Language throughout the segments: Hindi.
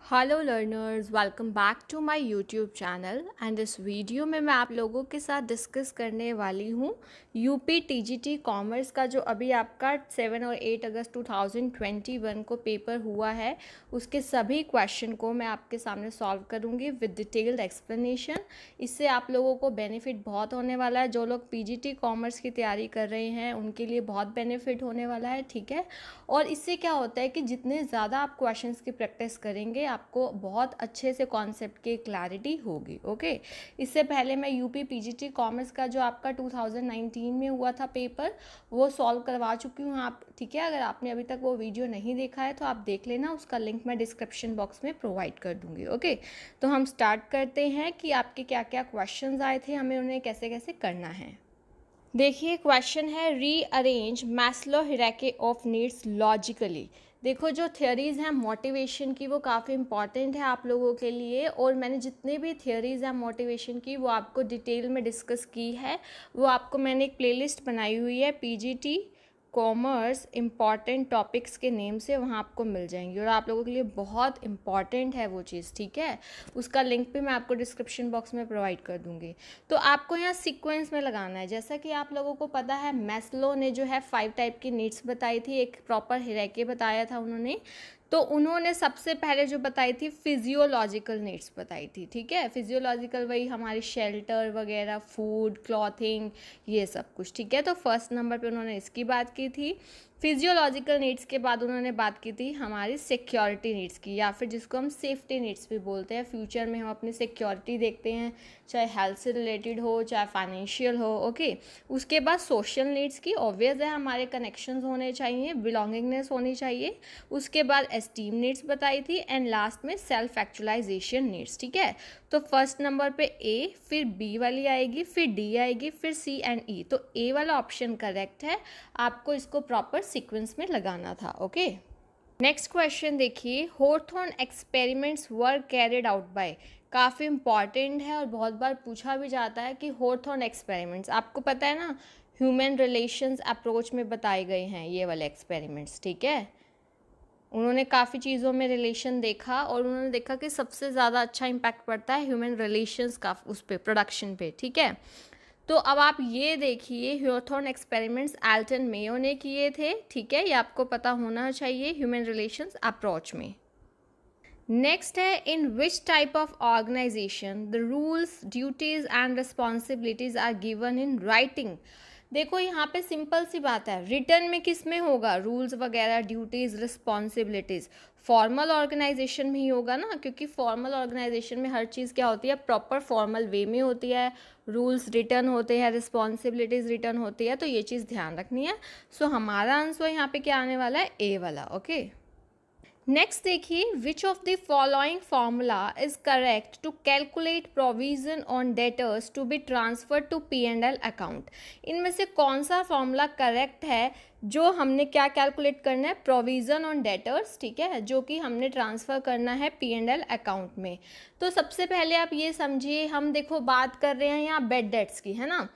Hello learners, welcome back to my YouTube channel and इस वीडियो में मैं आप लोगों के साथ डिस्कस करने वाली हूँ यूपी टीजीटी कॉमर्स का जो अभी आपका 7 और 8 अगस्त 2021 को पेपर हुआ है। उसके सभी क्वेश्चन को मैं आपके सामने सॉल्व करूँगी विद डिटेल्ड एक्सप्लेनेशन। इससे आप लोगों को बेनिफिट बहुत होने वाला है। जो लोग पीजीटी कॉमर्स की तैयारी कर रहे हैं उनके लिए बहुत बेनिफिट होने वाला है, ठीक है। और इससे क्या होता है कि जितने ज़्यादा आप क्वेश्चंस की प्रैक्टिस करेंगे आपको बहुत अच्छे से कॉन्सेप्ट की क्लैरिटी होगी। ओके, इससे पहले मैं यूपी पीजीटी कॉमर्स का जो आपका 2019 में हुआ था पेपर वो सॉल्व करवा चुकी हूँ आप, ठीक है। अगर आपने अभी तक वो वीडियो नहीं देखा है तो आप देख लेना, उसका लिंक मैं डिस्क्रिप्शन बॉक्स में प्रोवाइड कर दूँगी। ओके, तो हम स्टार्ट करते हैं कि आपके क्या क्या क्वेश्चन आए थे, हमें उन्हें कैसे कैसे करना है। देखिए क्वेश्चन है rearrange Maslow hierarchy of needs logically. देखो जो थियोरीज़ हैं मोटिवेशन की वो काफ़ी इंपॉर्टेंट है आप लोगों के लिए, और मैंने जितने भी थियोरीज़ हैं मोटिवेशन की वो आपको डिटेल में डिस्कस की है। वो आपको मैंने एक प्लेलिस्ट बनाई हुई है पीजीटी कॉमर्स इम्पॉर्टेंट टॉपिक्स के नेम से, वहाँ आपको मिल जाएंगी और आप लोगों के लिए बहुत इंपॉर्टेंट है वो चीज़, ठीक है। उसका लिंक भी मैं आपको डिस्क्रिप्शन बॉक्स में प्रोवाइड कर दूँगी। तो आपको यहाँ सीक्वेंस में लगाना है। जैसा कि आप लोगों को पता है मैस्लो ने जो है 5 टाइप की नीड्स बताई थी, एक प्रॉपर हिरार्की बताया था उन्होंने। तो उन्होंने सबसे पहले जो बताई थी फिजियोलॉजिकल नीड्स बताई थी, ठीक है। फिजियोलॉजिकल वही हमारी शेल्टर वगैरह, फूड, क्लॉथिंग, ये सब कुछ, ठीक है। तो फर्स्ट नंबर पे उन्होंने इसकी बात की थी। फिजियोलॉजिकल नीड्स के बाद उन्होंने बात की थी हमारी सिक्योरिटी नीड्स की, या फिर जिसको हम सेफ्टी नीड्स भी बोलते हैं। फ्यूचर में हम अपनी सिक्योरिटी देखते हैं, चाहे हेल्थ से रिलेटेड हो चाहे फाइनेंशियल हो। ओके, उसके बाद सोशल नीड्स की, ऑब्वियस है हमारे कनेक्शंस होने चाहिए, बिलोंगिंगनेस होनी चाहिए। उसके बाद एस्टीम नीड्स बताई थी एंड लास्ट में सेल्फ एक्चुअलाइजेशन नीड्स, ठीक है। तो फर्स्ट नंबर पे ए, फिर बी वाली आएगी, फिर डी आएगी, फिर सी एंड ई। तो ए वाला ऑप्शन करेक्ट है, आपको इसको प्रॉपर सीक्वेंस में लगाना था। ओके, नेक्स्ट क्वेश्चन देखिए, Hawthorne experiments were carried out by. काफ़ी इंपॉर्टेंट है और बहुत बार पूछा भी जाता है कि हॉथॉर्न एक्सपेरिमेंट्स, आपको पता है ना, ह्यूमन रिलेशंस अप्रोच में बताए गए हैं ये वाले एक्सपेरिमेंट्स, ठीक है। उन्होंने काफ़ी चीज़ों में रिलेशन देखा और उन्होंने देखा कि सबसे ज़्यादा अच्छा इम्पैक्ट पड़ता है ह्यूमन रिलेशंस का उस पर, प्रोडक्शन पे, ठीक है। तो अब आप ये देखिए, हॉथॉर्न एक्सपेरिमेंट्स एल्टन मेयो ने किए थे, ठीक है। ये आपको पता होना चाहिए ह्यूमन रिलेशंस अप्रोच में। नेक्स्ट है, in which type of organisation the rules, duties and responsibilities are given in writing. देखो यहाँ पे सिंपल सी बात है, रिटर्न में किस में होगा रूल्स वगैरह, ड्यूटीज, रिस्पॉन्सिबिलिटीज? फॉर्मल ऑर्गेनाइजेशन में ही होगा ना, क्योंकि फॉर्मल ऑर्गेनाइजेशन में हर चीज़ क्या होती है, प्रॉपर फॉर्मल वे में होती है। रूल्स रिटर्न होते हैं, रिस्पॉन्सिबिलिटीज रिटर्न होती है, तो ये चीज़ ध्यान रखनी है। सो हमारा आंसर यहाँ पे क्या आने वाला है, ए वाला। ओके, नेक्स्ट देखिए, which of the following formula is correct to calculate provision on debtors to be transfer to P&L account. इनमें से कौन सा फॉर्मूला करेक्ट है जो हमने क्या कैलकुलेट करना है, प्रोविजन ऑन डेटर्स, ठीक है, जो कि हमने ट्रांसफ़र करना है P&L अकाउंट में। तो सबसे पहले आप ये समझिए, हम देखो बात कर रहे हैं यहाँ बेड डेट्स की, है ना।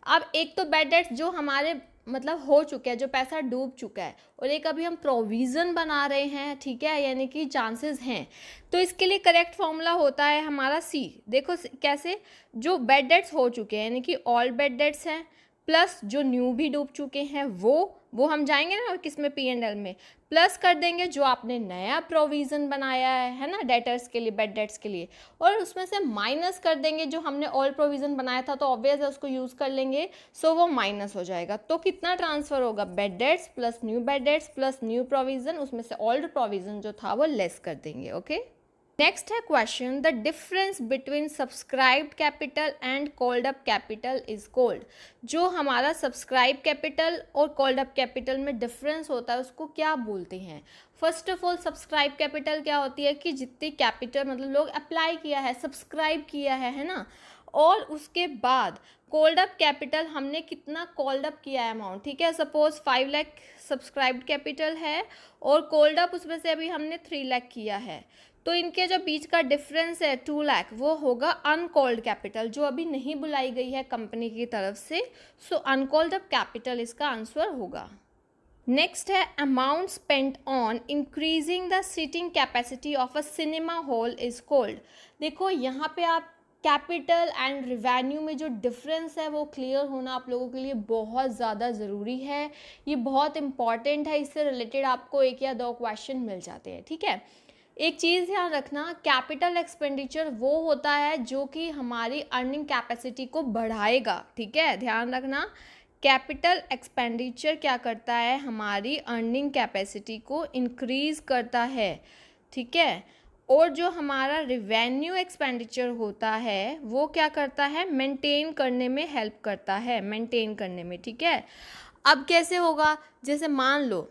अब एक तो बेड डेट्स जो हमारे मतलब हो चुका है, जो पैसा डूब चुका है, और एक अभी हम प्रोविज़न बना रहे हैं, ठीक है, यानी कि चांसेस हैं। तो इसके लिए करेक्ट फॉर्मूला होता है हमारा सी। देखो कैसे, जो बेड डेट्स हो चुके हैं यानी कि ऑल बेड डेट्स हैं, प्लस जो न्यू भी डूब चुके हैं वो हम जाएंगे ना किस में, P&L में, प्लस कर देंगे जो आपने नया प्रोविज़न बनाया है ना डेटर्स के लिए, बेड डेट्स के लिए, और उसमें से माइनस कर देंगे जो हमने ऑल प्रोविज़न बनाया था, तो ऑब्वियस है उसको यूज़ कर लेंगे, सो वो माइनस हो जाएगा। तो कितना ट्रांसफ़र होगा, bad debts plus new bad debts plus new provision, उसमें से ओल्ड प्रोविज़न जो था वो लेस कर देंगे। ओके, नेक्स्ट है question, the difference between subscribed capital and called up capital is called. जो हमारा सब्सक्राइब कैपिटल और कॉल्ड अप कैपिटल में डिफरेंस होता है उसको क्या बोलते हैं। First of all, subscribe capital क्या होती है कि जितनी कैपिटल मतलब लोग अप्लाई किया है, सब्सक्राइब किया है ना। और उसके बाद कॉल्ड अप कैपिटल, हमने कितना कॉल्ड अप किया है अमाउंट, ठीक है। सपोज 5 लाख सब्सक्राइब्ड कैपिटल है और कॉल्ड अप उसमें से अभी हमने 3 लाख किया है, तो इनके जो बीच का डिफरेंस है 2 लाख, वो होगा अनकॉल्ड कैपिटल, जो अभी नहीं बुलाई गई है कंपनी की तरफ से। सो अनकॉल्ड अप कैपिटल इसका आंसर होगा। नेक्स्ट है amount spent on increasing the seating capacity of a cinema hall is called. देखो यहाँ पे आप कैपिटल एंड रिवेन्यू में जो डिफरेंस है वो क्लियर होना आप लोगों के लिए बहुत ज़्यादा ज़रूरी है। ये बहुत इंपॉर्टेंट है, इससे रिलेटेड आपको 1 या 2 क्वेश्चन मिल जाते हैं, ठीक है। एक चीज़ ध्यान रखना, कैपिटल एक्सपेंडिचर वो होता है जो कि हमारी अर्निंग कैपेसिटी को बढ़ाएगा, ठीक है, ध्यान रखना। कैपिटल एक्सपेंडिचर क्या करता है, हमारी अर्निंग कैपेसिटी को इंक्रीज़ करता है, ठीक है। और जो हमारा रिवेन्यू एक्सपेंडिचर होता है वो क्या करता है, मेंटेन करने में हेल्प करता है, मेंटेन करने में, ठीक है। अब कैसे होगा, जैसे मान लो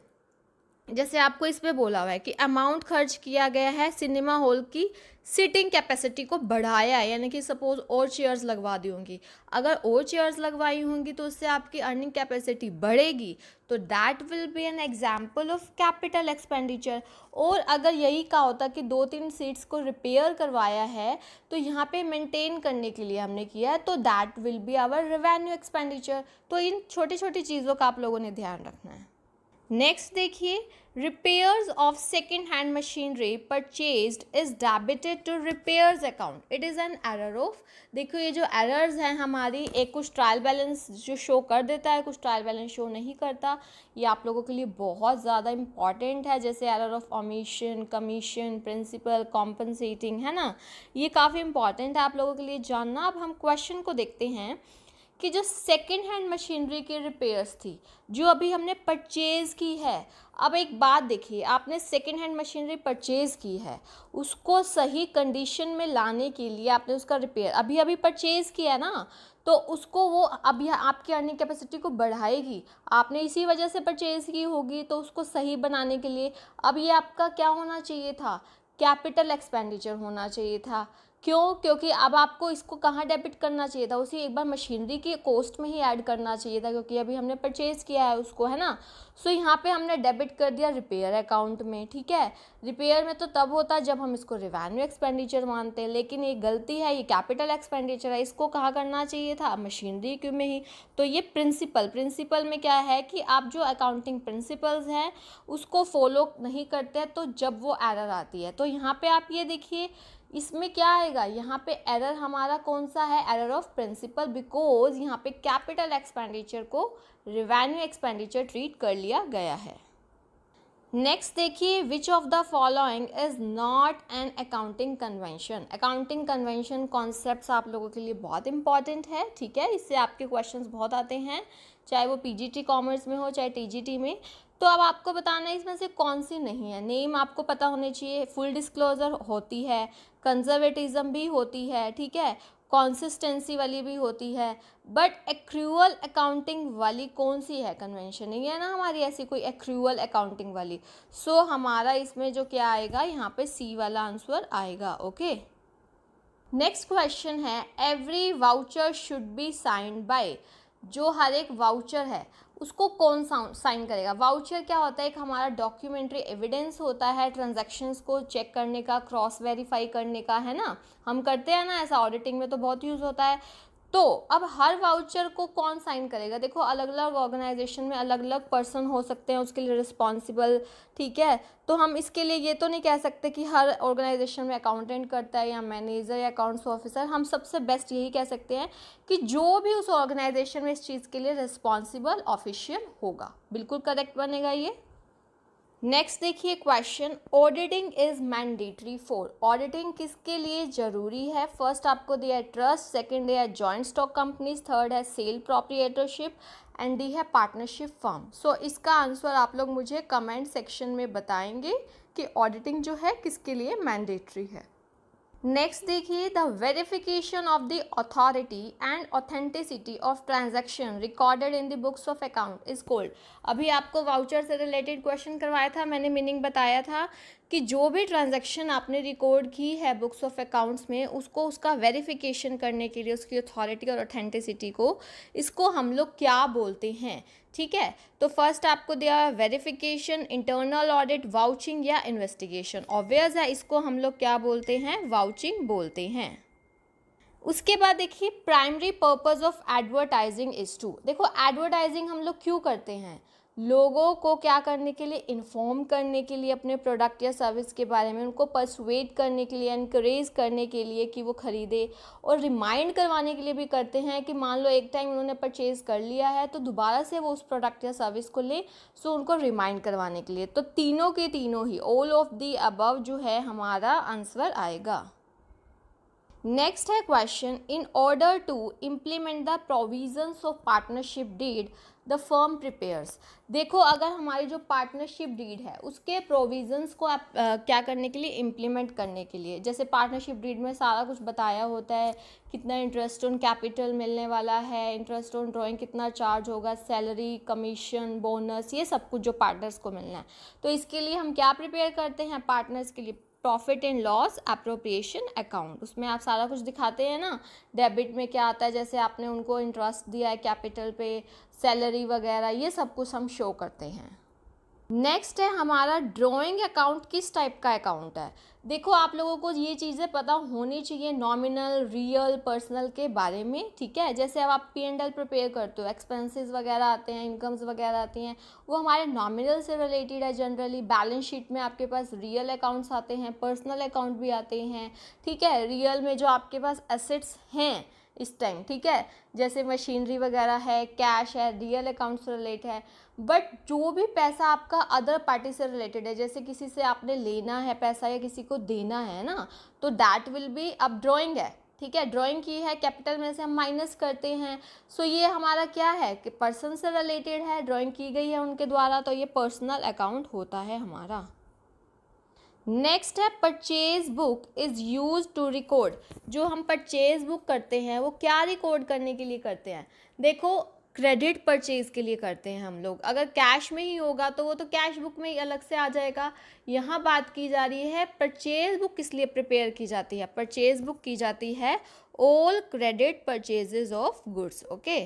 जैसे आपको इस पे बोला हुआ है कि अमाउंट खर्च किया गया है सिनेमा हॉल की सीटिंग कैपेसिटी को बढ़ाया है, यानी कि सपोज और चेयर्स लगवा दी होंगी, अगर और चेयर्स लगवाई होंगी तो उससे आपकी अर्निंग कैपेसिटी बढ़ेगी, तो that will B an example of capital expenditure. और अगर यही कहा होता कि 2-3 सीट्स को रिपेयर करवाया है तो यहाँ पे मेंटेन करने के लिए हमने किया है, तो that will be our revenue expenditure. तो इन छोटी छोटी चीज़ों का आप लोगों ने ध्यान रखना है। नेक्स्ट देखिए, repairs of second hand machinery purchased is debited to repairs account, it is an error of. देखो ये जो एरर्स हैं हमारी, एक कुछ ट्रायल बैलेंस जो शो कर देता है, कुछ ट्रायल बैलेंस शो नहीं करता, ये आप लोगों के लिए बहुत ज़्यादा इंपॉर्टेंट है। जैसे error of omission, commission, principle, compensating, है ना, ये काफ़ी इंपॉर्टेंट है आप लोगों के लिए जानना। अब हम क्वेश्चन को देखते हैं कि जो सेकेंड हैंड मशीनरी की रिपेयर्स थी जो अभी हमने परचेज़ की है। अब एक बात देखिए, आपने सेकेंड हैंड मशीनरी परचेज़ की है, उसको सही कंडीशन में लाने के लिए आपने उसका रिपेयर अभी अभी परचेज़ किया है ना, तो उसको वो अभी आपकी अर्निंग कैपेसिटी को बढ़ाएगी, आपने इसी वजह से परचेज़ की होगी, तो उसको सही बनाने के लिए अब ये आपका क्या होना चाहिए था, कैपिटल एक्सपेंडिचर होना चाहिए था। क्यों, क्योंकि अब आपको इसको कहाँ डेबिट करना चाहिए था, उसी एक बार मशीनरी की कॉस्ट में ही ऐड करना चाहिए था, क्योंकि अभी हमने परचेज़ किया है उसको, है ना। सो यहाँ पे हमने डेबिट कर दिया रिपेयर अकाउंट में, ठीक है। रिपेयर में तो तब होता है जब हम इसको रिवेन्यू एक्सपेंडिचर मानते हैं, लेकिन ये गलती है, ये कैपिटल एक्सपेंडिचर है, इसको कहाँ करना चाहिए था, मशीनरी के में ही। तो ये प्रिंसिपल में क्या है कि आप जो अकाउंटिंग प्रिंसिपल्स हैं उसको फॉलो नहीं करते हैं, तो जब वो एरर आती है, तो यहाँ पे आप ये देखिए इसमें क्या आएगा, यहाँ पे एरर हमारा कौन सा है, एरर ऑफ प्रिंसिपल, बिकॉज यहाँ पे कैपिटल एक्सपेंडिचर को रिवेन्यू एक्सपेंडिचर ट्रीट कर लिया गया है। नेक्स्ट देखिए, which of the following is not an accounting convention. Accounting convention concepts आप लोगों के लिए बहुत इंपॉर्टेंट है, ठीक है, इससे आपके क्वेश्चंस बहुत आते हैं, चाहे वो पीजीटी कॉमर्स में हो चाहे टीजीटी में। तो अब आपको बताना है इसमें से कौन सी नहीं है। नेम आपको पता होने चाहिए, फुल डिस्क्लोजर होती है, कंजर्वेटिज्म भी होती है, ठीक है, कंसिस्टेंसी वाली भी होती है, बट एक्रूअल अकाउंटिंग वाली कौन सी है, कन्वेंशन नहीं है ना हमारी ऐसी कोई एक्रूअल अकाउंटिंग वाली। सो हमारा इसमें जो क्या आएगा, यहाँ पे सी वाला आंसर आएगा, ओके। नेक्स्ट क्वेश्चन है, every voucher should be signed by. जो हर एक वाउचर है उसको कौन साइन करेगा। वाउचर क्या होता है, एक हमारा डॉक्यूमेंट्री एविडेंस होता है ट्रांजैक्शंस को चेक करने का, क्रॉस वेरीफाई करने का, है ना, हम करते हैं ना ऐसा, ऑडिटिंग में तो बहुत यूज़ होता है। तो अब हर वाउचर को कौन साइन करेगा, देखो अलग अलग ऑर्गेनाइजेशन में अलग अलग पर्सन हो सकते हैं उसके लिए रिस्पॉन्सिबल, ठीक है। तो हम इसके लिए ये तो नहीं कह सकते कि हर ऑर्गेनाइजेशन में अकाउंटेंट करता है या मैनेजर या अकाउंट्स ऑफिसर, हम सबसे बेस्ट यही कह सकते हैं कि जो भी उस ऑर्गेनाइजेशन में इस चीज़ के लिए रिस्पॉन्सिबल ऑफिशियल होगा, बिल्कुल करेक्ट बनेगा ये। नेक्स्ट देखिए question, auditing is mandatory for. Auditing किसके लिए जरूरी है, फर्स्ट आपको दिया है ट्रस्ट, सेकंड दिया है जॉइंट स्टॉक कंपनीज, थर्ड है सेल प्रोप्रिएटरशिप एंड डी है पार्टनरशिप फर्म। सो इसका आंसर आप लोग मुझे कमेंट सेक्शन में बताएंगे कि ऑडिटिंग जो है किसके लिए मैंडेटरी है। नेक्स्ट देखिए, the verification of the authority and authenticity of transaction recorded in the books of account is called. अभी आपको वाउचर से रिलेटेड क्वेश्चन करवाया था, मैंने मीनिंग बताया था कि जो भी ट्रांजैक्शन आपने रिकॉर्ड की है बुक्स ऑफ अकाउंट्स में, उसको उसका वेरिफिकेशन करने के लिए उसकी अथॉरिटी और ऑथेंटिसिटी को, इसको हम लोग क्या बोलते हैं, ठीक है। तो फर्स्ट आपको दिया है वेरिफिकेशन, इंटरनल ऑडिट, वाउचिंग या इन्वेस्टिगेशन। ऑब्वियस है, इसको हम लोग क्या बोलते हैं, वाउचिंग बोलते हैं। उसके बाद देखिए, primary purpose of advertising is to. देखो एडवर्टाइजिंग हम लोग क्यों करते हैं, लोगों को क्या करने के लिए, इन्फॉर्म करने के लिए अपने प्रोडक्ट या सर्विस के बारे में, उनको परसुएड करने के लिए, एनकरेज करने के लिए कि वो ख़रीदे, और रिमाइंड करवाने के लिए भी करते हैं कि मान लो एक टाइम उन्होंने परचेज़ कर लिया है तो दोबारा से वो उस प्रोडक्ट या सर्विस को ले, सो उनको रिमाइंड करवाने के लिए। तो तीनों के तीनों ही, ऑल ऑफ दी अबव जो है हमारा आंसर आएगा। नेक्स्ट है question, in order to implement the provisions of partnership deed the firm prepares. देखो, अगर हमारी जो पार्टनरशिप डीड है उसके प्रोविजंस को आप क्या करने के लिए, इम्प्लीमेंट करने के लिए, जैसे पार्टनरशिप डीड में सारा कुछ बताया होता है, कितना इंटरेस्ट ऑन कैपिटल मिलने वाला है, इंटरेस्ट ऑन ड्राइंग कितना चार्ज होगा, सैलरी, कमीशन, बोनस, ये सब कुछ जो पार्टनर्स को मिलना है। तो इसके लिए हम क्या प्रिपेयर करते हैं पार्टनर्स के लिए, profit and loss appropriation account. उसमें आप सारा कुछ दिखाते हैं ना, डेबिट में क्या आता है, जैसे आपने उनको इंटरेस्ट दिया है कैपिटल पे, सैलरी वगैरह, ये सब कुछ हम शो करते हैं। नेक्स्ट है हमारा ड्राइंग अकाउंट, किस टाइप का अकाउंट है। देखो, आप लोगों को ये चीज़ें पता होनी चाहिए नॉमिनल, रियल, पर्सनल के बारे में, ठीक है। जैसे अब आप P&L प्रिपेयर करते हो, एक्सपेंसेस वगैरह आते हैं, इनकम्स वगैरह आती हैं, वो हमारे नॉमिनल से रिलेटेड है जनरली। बैलेंस शीट में आपके पास रियल अकाउंट्स आते हैं, पर्सनल अकाउंट भी आते हैं, ठीक है। रियल में जो आपके पास एसेट्स हैं इस टाइम, ठीक है, जैसे मशीनरी वगैरह है, कैश है, रियल अकाउंट से रिलेटेड है। बट जो भी पैसा आपका अदर पार्टी से रिलेटेड है, जैसे किसी से आपने लेना है पैसा या किसी को देना है ना, तो दैट विल बी, अब ड्राइंग है, ठीक है, ड्राइंग की है, कैपिटल में से हम माइनस करते हैं, सो ये हमारा क्या है कि पर्सन से रिलेटेड है, ड्राइंग की गई है उनके द्वारा, तो ये पर्सनल अकाउंट होता है हमारा। नेक्स्ट है purchase book is use to record. जो हम परचेज बुक करते हैं वो क्या रिकॉर्ड करने के लिए करते हैं। देखो, क्रेडिट परचेज के लिए करते हैं हम लोग। अगर कैश में ही होगा तो वो तो कैश बुक में ही अलग से आ जाएगा। यहाँ बात की जा रही है परचेज बुक किस लिए प्रिपेयर की जाती है। परचेज बुक की जाती है all credit purchases of goods, okay.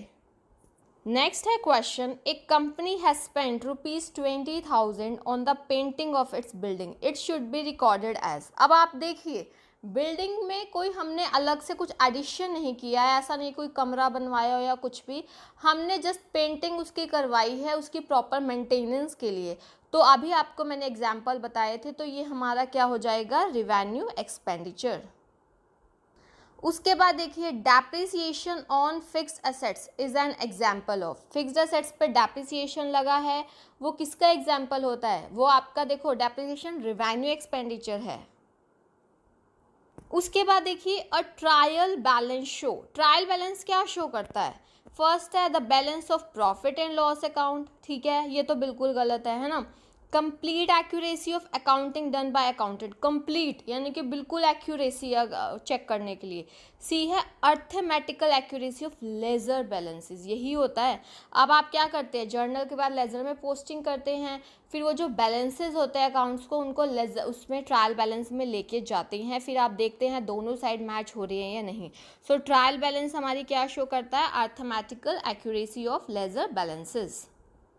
Next है क्वेश्चन, एक company has spent ₹20,000 on the painting of its building, it should be recorded as. अब आप देखिए, बिल्डिंग में कोई हमने अलग से कुछ एडिशन नहीं किया है, ऐसा नहीं कोई कमरा बनवाया हो या कुछ भी, हमने जस्ट पेंटिंग उसकी करवाई है उसकी प्रॉपर मेंटेनेंस के लिए। तो अभी आपको मैंने एग्जांपल बताए थे, तो ये हमारा क्या हो जाएगा, रेवेन्यू एक्सपेंडिचर। उसके बाद देखिए, depreciation on fixed assets is an example of. Fixed assets पर डेप्रिसिएशन लगा है, वो किसका एग्जाम्पल होता है, वो आपका देखो डेप्रिसिएशन रेवेन्यू एक्सपेंडिचर है। उसके बाद देखिए, a trial balance show. Trial balance क्या शो करता है, फर्स्ट है the balance of profit and loss account, ठीक है, ये तो बिल्कुल गलत है ना। Complete accuracy of accounting done by accountant, complete यानी कि बिल्कुल एक्यूरेसी चेक करने के लिए। सी है arithmetical accuracy of ledger balances, यही होता है। अब आप क्या करते हैं, जर्नल के बाद लेजर में पोस्टिंग करते हैं, फिर वो जो बैलेंसेस होते हैं अकाउंट्स को, उनको लेजर उसमें ट्रायल बैलेंस में लेके जाते हैं, फिर आप देखते हैं दोनों साइड मैच हो रही है या नहीं। सो ट्रायल बैलेंस हमारी क्या शो करता है, arithmetical accuracy of ledger balances.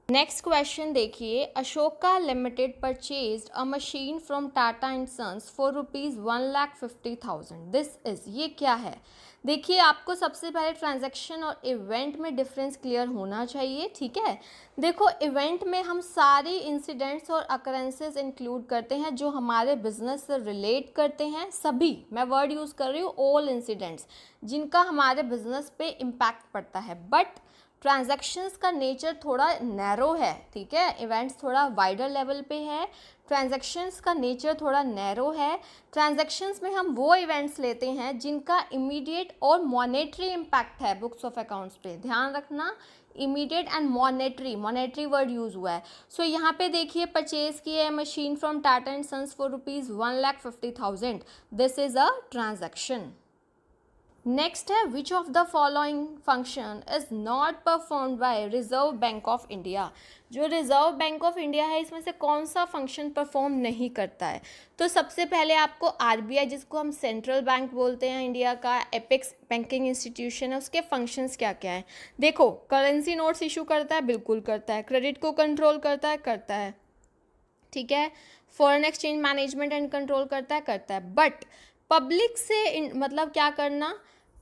Next question देखिए, Ashoka limited purchased a machine from Tata and sons for ₹1,50,000, this is, ये क्या है। देखिए, आपको सबसे पहले ट्रांजैक्शन और इवेंट में डिफरेंस क्लियर होना चाहिए, ठीक है। देखो, इवेंट में हम सारी इंसिडेंट्स और अकरेंसेस इंक्लूड करते हैं जो हमारे बिजनेस से रिलेट करते हैं, सभी, मैं वर्ड यूज़ कर रही हूँ, ऑल इंसिडेंट्स जिनका हमारे बिजनेस पे इम्पैक्ट पड़ता है। बट ट्रांजैक्शंस का नेचर थोड़ा नैरो है, ठीक है, इवेंट्स थोड़ा वाइडर लेवल पे है, ट्रांजैक्शंस का नेचर थोड़ा नैरो है। ट्रांजैक्शंस में हम वो इवेंट्स लेते हैं जिनका इमीडिएट और मॉनेटरी इम्पैक्ट है बुक्स ऑफ अकाउंट्स पे, ध्यान रखना, immediate and monetary word use हुआ है। सो यहाँ पे देखिए, परचेज की है machine from Tata and sons for ₹1,50,000, this is a transaction. Next है, which of the following function is not performed by reserve bank of India. जो रिजर्व बैंक ऑफ इंडिया है, इसमें से कौन सा फंक्शन परफॉर्म नहीं करता है। तो सबसे पहले आपको आरबीआई, जिसको हम सेंट्रल बैंक बोलते हैं इंडिया का, एपेक्स बैंकिंग इंस्टीट्यूशन है, उसके फंक्शंस क्या क्या हैं। देखो, करेंसी नोट्स इशू करता है, बिल्कुल करता है, क्रेडिट को कंट्रोल करता है, ठीक है, foreign exchange management and control करता है, बट पब्लिक से मतलब क्या करना,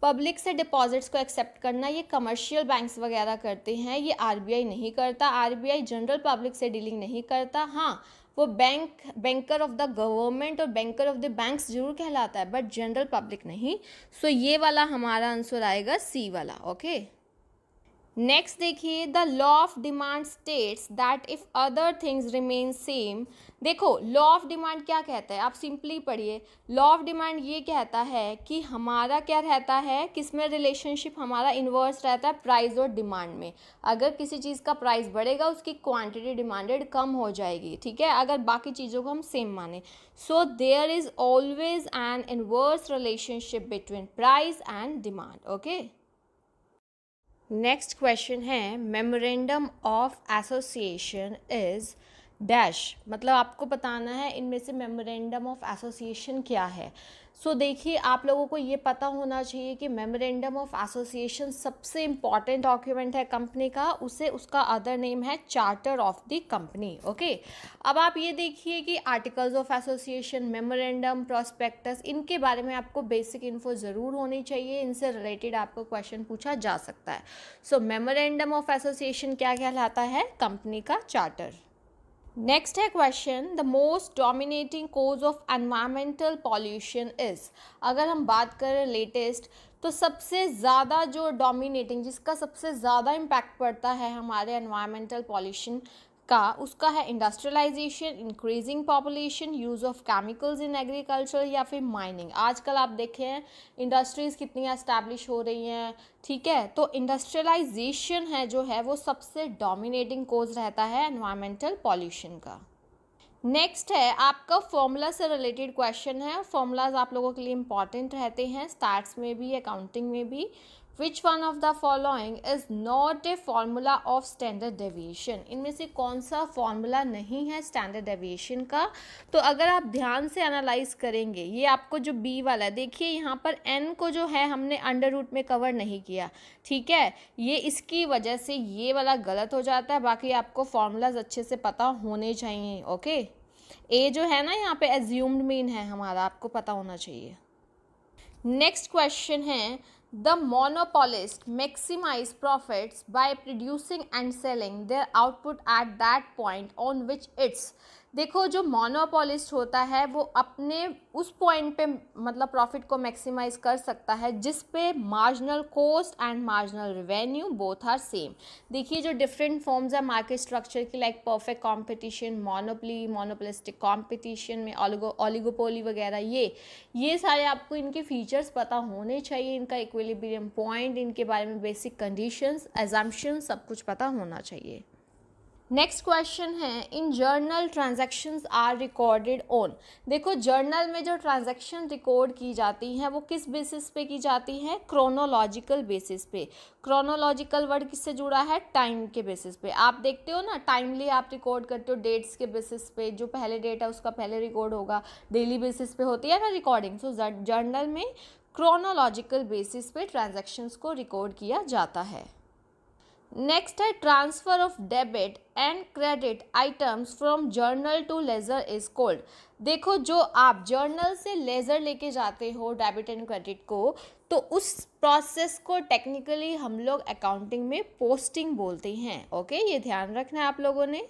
पब्लिक से डिपॉजिट्स को एक्सेप्ट करना ये कमर्शियल बैंक्स वगैरह करते हैं, ये आरबीआई नहीं करता। आरबीआई जनरल पब्लिक से डीलिंग नहीं करता। हाँ, वो बैंकर ऑफ द गवर्नमेंट और बैंकर ऑफ द बैंक्स जरूर कहलाता है, बट जनरल पब्लिक नहीं। सो ये वाला हमारा आंसर आएगा सी वाला। ओके, नेक्स्ट देखिए, the law of demand states that if other things remain same. देखो लॉ ऑफ डिमांड क्या कहता है, आप सिंपली पढ़िए। लॉ ऑफ डिमांड ये कहता है कि हमारा क्या रहता है, किसमें रिलेशनशिप हमारा इन्वर्स रहता है, प्राइस और डिमांड में। अगर किसी चीज़ का प्राइस बढ़ेगा उसकी क्वांटिटी डिमांडेड कम हो जाएगी, ठीक है, अगर बाकी चीज़ों को हम सेम माने। So there is always an inverse relationship between price and demand. Okay, next question है, memorandum of association is dash, मतलब आपको बताना है इनमें से मेमोरेंडम ऑफ एसोसिएशन क्या है। सो देखिए, आप लोगों को ये पता होना चाहिए कि मेमोरेंडम ऑफ एसोसिएशन सबसे इम्पॉर्टेंट डॉक्यूमेंट है कंपनी का, उसे उसका अदर नेम है charter of the company. Okay, अब आप ये देखिए कि articles of association, memorandum, prospectus, इनके बारे में आपको बेसिक इन्फो ज़रूर होनी चाहिए, इनसे रिलेटेड आपको क्वेश्चन पूछा जा सकता है। सो मेमोरेंडम ऑफ एसोसिएशन क्या कहलाता है, कंपनी का चार्टर। नेक्स्ट है question, the most dominating cause of environmental pollution is. अगर हम बात करें लेटेस्ट, तो सबसे ज़्यादा जो डोमिनेटिंग, जिसका सबसे ज़्यादा इम्पैक्ट पड़ता है हमारे एनवायरमेंटल पॉल्यूशन का, उसका है industrialisation, increasing population, use of chemicals in agriculture या फिर माइनिंग। आजकल आप देखें इंडस्ट्रीज़ कितनी एस्टैब्लिश हो रही हैं, ठीक है, तो इंडस्ट्रियलाइजेशन है जो है वो सबसे डोमिनेटिंग कोज रहता है एनवायरमेंटल पॉल्यूशन का। नेक्स्ट है आपका फॉर्मूला से रिलेटेड क्वेश्चन है। फॉर्मूलाज आप लोगों के लिए इंपॉर्टेंट रहते हैं, स्टैट्स में भी, अकाउंटिंग में भी। विच one of the following is not a formula of standard deviation. इनमें से कौन सा फॉर्मूला नहीं है स्टैंडर्ड डेविएशन का। तो अगर आप ध्यान से एनालाइज करेंगे, ये आपको जो बी वाला है, देखिए यहाँ पर एन को जो है हमने अंडर रूट में कवर नहीं किया, ठीक है, ये इसकी वजह से ये वाला गलत हो जाता है। बाकी आपको फॉर्मूलाज अच्छे से पता होने चाहिए। ओके, ए जो है ना यहाँ पे एज्यूम्ड मीन है हमारा, आपको पता होना चाहिए। नेक्स्ट क्वेश्चन है, the monopolist maximise profits by producing and selling their output at that point on which its. देखो जो मोनोपोलिस्ट होता है वो अपने उस पॉइंट पे मतलब प्रॉफिट को मैक्सिमाइज कर सकता है जिस पे marginal cost and marginal revenue both are same. देखिए जो डिफरेंट फॉर्म्स है मार्केट स्ट्रक्चर की, like perfect competition, monopoly, monopolistic competition में ओलिगोपोली वगैरह, ये सारे आपको इनके फीचर्स पता होने चाहिए, इनका इक्विलिब्रियम पॉइंट, इनके बारे में बेसिक कंडीशंस, एजम्पशंस, सब कुछ पता होना चाहिए। नेक्स्ट क्वेश्चन है, in journal transactions are recorded on. देखो जर्नल में जो ट्रांजैक्शन रिकॉर्ड की जाती हैं वो किस बेसिस पे की जाती हैं, क्रोनोलॉजिकल बेसिस पे। क्रोनोलॉजिकल वर्ड किससे जुड़ा है, टाइम के बेसिस पे। आप देखते हो ना, टाइमली आप रिकॉर्ड करते हो डेट्स के बेसिस पे, जो पहले डेट है उसका पहले रिकॉर्ड होगा, डेली बेसिस पे होती है ना रिकॉर्डिंग। सो जर्नल में क्रोनोलॉजिकल बेसिस पे ट्रांजैक्शंस को रिकॉर्ड किया जाता है। नेक्स्ट है, transfer of debit and credit items from journal to ledger is called. देखो जो आप जर्नल से लेजर लेके जाते हो डेबिट एंड क्रेडिट को, तो उस प्रोसेस को टेक्निकली हम लोग अकाउंटिंग में पोस्टिंग बोलते हैं। ओके, ये ध्यान रखना है आप लोगों ने।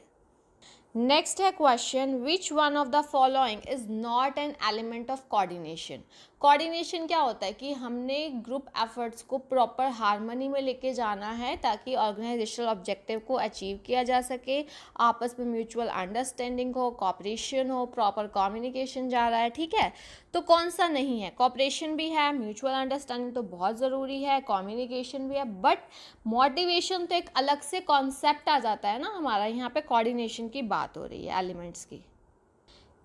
नेक्स्ट है question, which one of the following is not an element of coordination. Coordination क्या होता है कि हमने ग्रुप एफर्ट्स को प्रॉपर हार्मनी में लेके जाना है ताकि ऑर्गेनाइजेशनल ऑब्जेक्टिव को अचीव किया जा सके, आपस में म्यूचुअल अंडरस्टैंडिंग हो, कॉपरेशन हो, प्रॉपर कम्युनिकेशन जा रहा है, ठीक है। तो कौन सा नहीं है, कॉपरेशन भी है, म्यूचुअल अंडरस्टैंडिंग तो बहुत ज़रूरी है, कम्युनिकेशन भी है, बट मोटिवेशन तो एक अलग से कॉन्सेप्ट आ जाता है ना हमारा, यहाँ पे कोऑर्डिनेशन की बात हो रही है एलिमेंट्स की।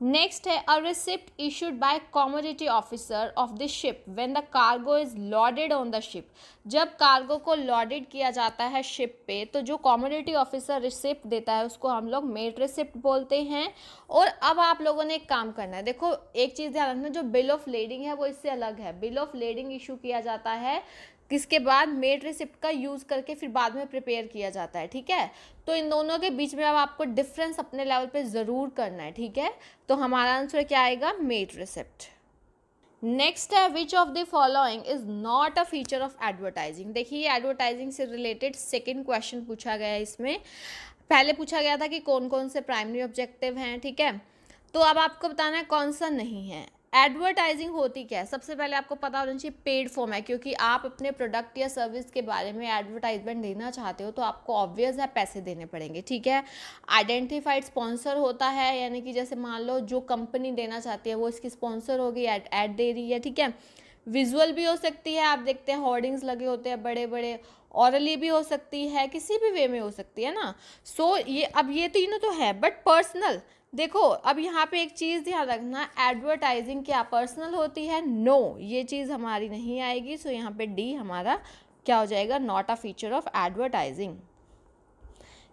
नेक्स्ट है, अ receipt issued by commodity officer of the ship when the cargo is loaded on the ship. जब कार्गो को लॉडेड किया जाता है शिप पे, तो जो कमोडिटी ऑफिसर रिसिप्ट देता है उसको हम लोग मेड रिसिप्ट बोलते हैं। और अब आप लोगों ने एक काम करना है, देखो एक चीज़ ध्यान रखना, जो बिल ऑफ लेडिंग है वो इससे अलग है। बिल ऑफ लेडिंग इशू किया जाता है किसके बाद, मेड रिसिप्ट का यूज़ करके फिर बाद में प्रिपेयर किया जाता है, ठीक है। तो इन दोनों के बीच में अब आपको डिफरेंस अपने लेवल पे ज़रूर करना है, ठीक है। तो हमारा आंसर क्या आएगा, मेड रिसिप्ट। नेक्स्ट है which of the following is not a feature of advertising. देखिए एडवर्टाइजिंग से रिलेटेड सेकंड क्वेश्चन पूछा गया है इसमें। पहले पूछा गया था कि कौन कौन से प्राइमरी ऑब्जेक्टिव हैं, ठीक है, तो अब आपको बताना है कौन सा नहीं है। एडवर्टाइजिंग होती क्या है, सबसे पहले आपको पता होना चाहिए पेड फॉर्म है, क्योंकि आप अपने प्रोडक्ट या सर्विस के बारे में एडवर्टाइजमेंट देना चाहते हो तो आपको ऑब्वियस है पैसे देने पड़ेंगे, ठीक है। आइडेंटिफाइड स्पॉन्सर होता है, यानी कि जैसे मान लो जो कंपनी देना चाहती है वो इसकी स्पॉन्सर होगी, ऐड दे रही है, ठीक है। विजुअल भी हो सकती है, आप देखते हैं होर्डिंग्स लगे होते हैं बड़े बड़े। ऑरली भी हो सकती है, किसी भी वे में हो सकती है ना। सो ये अब ये तीनों तो है, बट पर्सनल, देखो अब यहाँ पे एक चीज़ ध्यान रखना, एडवर्टाइजिंग क्या पर्सनल होती है? नो, ये चीज़ हमारी नहीं आएगी। सो यहाँ पे डी हमारा क्या हो जाएगा, not a feature of advertising.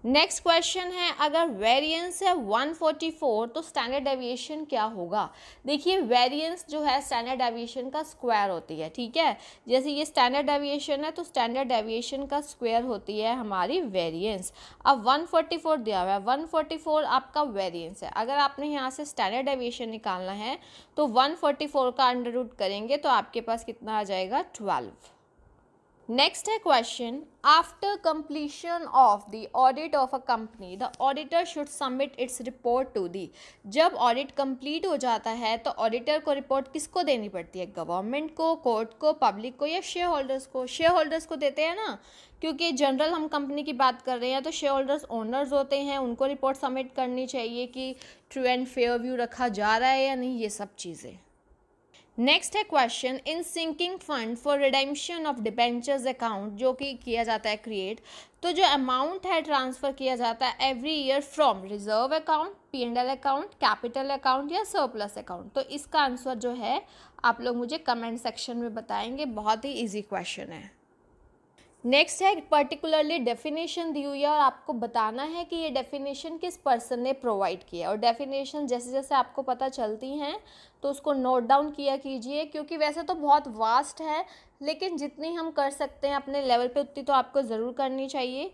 Next question है, अगर वेरिएंस है 144 तो स्टैंडर्ड डेविएशन क्या होगा? देखिए वेरिएंस जो है स्टैंडर्ड डेविएशन का स्क्वायर होती है, ठीक है। जैसे ये स्टैंडर्ड डेविएशन है तो स्टैंडर्ड डेविएशन का स्क्वायर होती है हमारी वेरिएंस। अब 144 दिया हुआ है, 144 आपका वेरिएंस है। अगर आपने यहाँ से स्टैंडर्ड डेविएशन निकालना है तो 144 का अंडर रूट करेंगे तो आपके पास कितना आ जाएगा, 12। नेक्स्ट है question, after completion of the audit of a company the auditor should submit its report to the. जब ऑडिट कंप्लीट हो जाता है तो ऑडिटर को रिपोर्ट किसको देनी पड़ती है? गवर्नमेंट को, कोर्ट को, पब्लिक को या शेयर होल्डर्स को? शेयर होल्डर्स को देते हैं ना, क्योंकि जनरल हम कंपनी की बात कर रहे हैं तो शेयर होल्डर्स ओनर्स होते हैं, उनको रिपोर्ट सबमिट करनी चाहिए कि ट्रू एंड फेयर व्यू रखा जा रहा है या नहीं, ये सब चीज़ें। नेक्स्ट है question, in sinking fund for redemption of debentures account जो कि किया जाता है क्रिएट, तो जो अमाउंट है ट्रांसफ़र किया जाता है every year from reserve account, P&L account, capital account या सरप्लस अकाउंट। तो इसका आंसर जो है आप लोग मुझे कमेंट सेक्शन में बताएंगे, बहुत ही ईजी क्वेश्चन है। नेक्स्ट है पर्टिकुलरली डेफिनेशन दी हुई है और आपको बताना है कि ये डेफिनेशन किस पर्सन ने प्रोवाइड किया, और डेफिनेशन जैसे जैसे आपको पता चलती हैं तो उसको नोट डाउन किया कीजिए, क्योंकि वैसे तो बहुत वास्ट है लेकिन जितनी हम कर सकते हैं अपने लेवल पे उतनी तो आपको ज़रूर करनी चाहिए।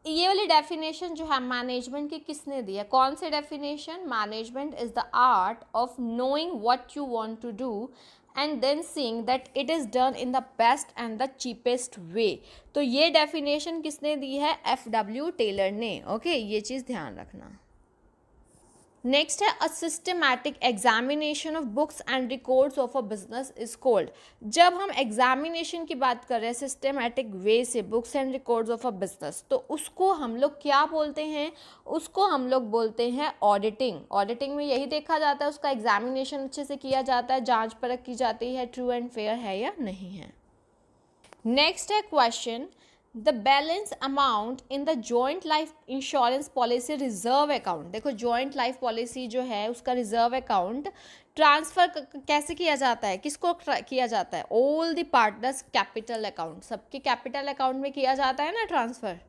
ये वाली डेफिनेशन जो है मैनेजमेंट की किसने दी है? कौन सी definition? Management is the art of knowing what you want to do and then seeing that it is done in the best and the cheapest way. तो ये डेफिनेशन किसने दी है? FW टेलर ने। ओके, ये चीज़ ध्यान रखना। नेक्स्ट है, a systematic examination of books and records of a business is called. जब हम एग्जामिनेशन की बात कर रहे हैं सिस्टमैटिक वे से books and records of a business, तो उसको हम लोग क्या बोलते हैं? उसको हम लोग बोलते हैं ऑडिटिंग। ऑडिटिंग में यही देखा जाता है, उसका एग्जामिनेशन अच्छे से किया जाता है, जांच परख की जाती है ट्रू एंड फेयर है या नहीं है। नेक्स्ट है question, the balance amount in the joint life insurance policy reserve account. देखो जॉइंट लाइफ पॉलिसी जो है उसका रिजर्व अकाउंट ट्रांसफ़र कैसे किया जाता है, किसको किया जाता है? All the partners capital account, सबके कैपिटल अकाउंट में किया जाता है ना ट्रांसफ़र।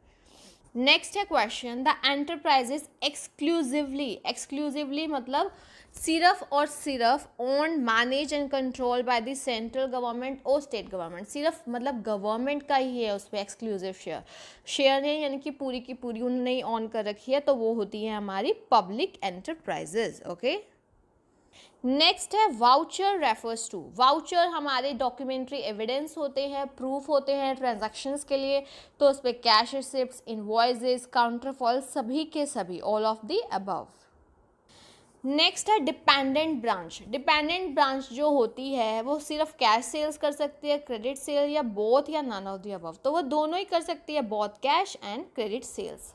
नेक्स्ट है क्वेश्चन, द एंटरप्राइजेस एक्सक्लूसिवली मतलब सिर्फ और सिर्फ own, manage and control by the central government और स्टेट गवर्नमेंट। सिर्फ मतलब गवर्नमेंट का ही है उस पर एक्सक्लूसिव शेयर है, यानी कि पूरी की पूरी उन्होंने ही ऑन कर रखी है, तो वो होती है हमारी पब्लिक एंटरप्राइजेज। ओके, नेक्स्ट है वाउचर रेफर्स टू। वाउचर हमारे डॉक्यूमेंट्री एविडेंस होते हैं, प्रूफ होते हैं ट्रांजैक्शंस के लिए, तो उस पर कैश रिसिप्ट्स, इनवॉइसेस, काउंटरफॉल, सभी के सभी, all of the above. Next है डिपेंडेंट ब्रांच। डिपेंडेंट ब्रांच जो होती है वो सिर्फ कैश सेल्स कर सकती है, क्रेडिट सेल या बोथ या नन ऑफ द अबव, तो वो दोनों ही कर सकती है, both cash and credit sales.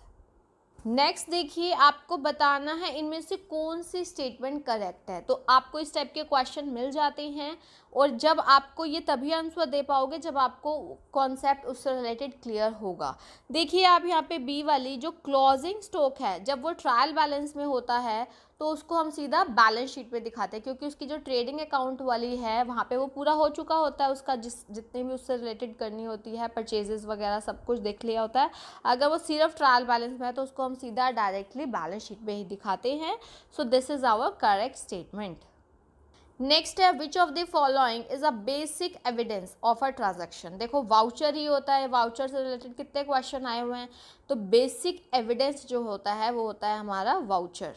Next देखिए, आपको बताना है इनमें से कौन सी स्टेटमेंट करेक्ट है। तो आपको इस टाइप के क्वेश्चन मिल जाते हैं, और जब आपको ये तभी आंसर दे पाओगे जब आपको कॉन्सेप्ट उससे रिलेटेड क्लियर होगा। देखिए आप यहाँ पे बी वाली जो क्लोजिंग स्टॉक है, जब वो ट्रायल बैलेंस में होता है तो उसको हम सीधा बैलेंस शीट पे दिखाते हैं, क्योंकि उसकी जो ट्रेडिंग अकाउंट वाली है वहाँ पे वो पूरा हो चुका होता है, उसका जितने भी उससे रिलेटेड करनी होती है, परचेजेस वगैरह सब कुछ देख लिया होता है। अगर वो सिर्फ ट्रायल बैलेंस में है तो उसको हम सीधा डायरेक्टली बैलेंस शीट पे ही दिखाते हैं। So this is our correct statement. Next है, which of the following is a basic evidence of a transaction. देखो वाउचर ही होता है, वाउचर से रिलेटेड कितने क्वेश्चन आए हुए हैं, तो बेसिक एविडेंस जो होता है वो होता है हमारा वाउचर।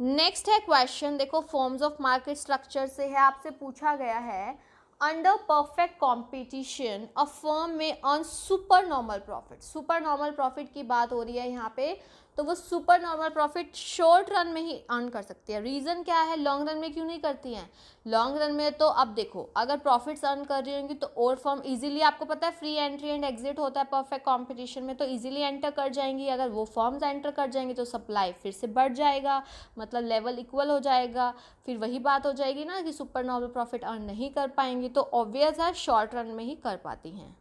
नेक्स्ट है क्वेश्चन, देखो फॉर्म्स ऑफ मार्केट स्ट्रक्चर से है, आपसे पूछा गया है under perfect competition a firm में earn super normal profit. Super normal profit की बात हो रही है यहाँ पे, तो वो super normal profit short run में ही अर्न कर सकती है। रीज़न क्या है, लॉन्ग रन में क्यों नहीं करती हैं? लॉन्ग रन में तो अब देखो, अगर प्रॉफिट्स अर्न कर रही होंगी तो और फर्म इजीली, आपको पता है फ्री एंट्री एंड एग्जिट होता है परफेक्ट कंपटीशन में, तो इजीली एंटर कर जाएंगी। अगर वो फर्म्स एंटर कर जाएंगी तो सप्लाई फिर से बढ़ जाएगा, मतलब लेवल इक्वल हो जाएगा। फिर वही बात हो जाएगी ना कि सुपर नॉर्मल प्रॉफिट अर्न नहीं कर पाएंगी, तो ऑब्वियस है शॉर्ट रन में ही कर पाती हैं।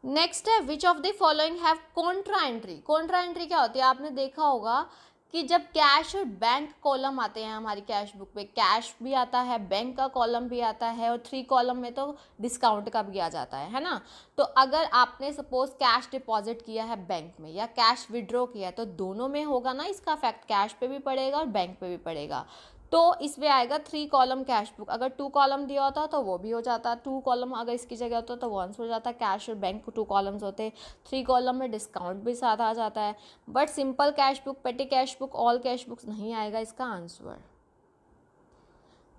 नेक्स्ट है which of the following have Contra entry. Contra entry क्या होती है, आपने देखा होगा कि जब कैश और बैंक कॉलम आते हैं हमारी कैश बुक पे, कैश भी आता है, बैंक का कॉलम भी आता है, और 3 कॉलम में तो डिस्काउंट का भी आ जाता है ना। तो अगर आपने सपोज कैश डिपॉजिट किया है बैंक में या कैश विड्रॉ किया है, तो दोनों में होगा ना इसका इफेक्ट, कैश पे भी पड़ेगा और बैंक पे भी पड़ेगा। तो इसमें आएगा 3 कॉलम कैश बुक। अगर 2 कॉलम दिया होता तो वो भी हो जाता, 2 कॉलम अगर इसकी जगह होता तो वो आंसर हो जाता। कैश और बैंक 2 कॉलम्स होते, 3 कॉलम में डिस्काउंट भी साथ आ जाता है। बट सिंपल कैश बुक, पेटी cash book, all cash books नहीं आएगा इसका आंसर।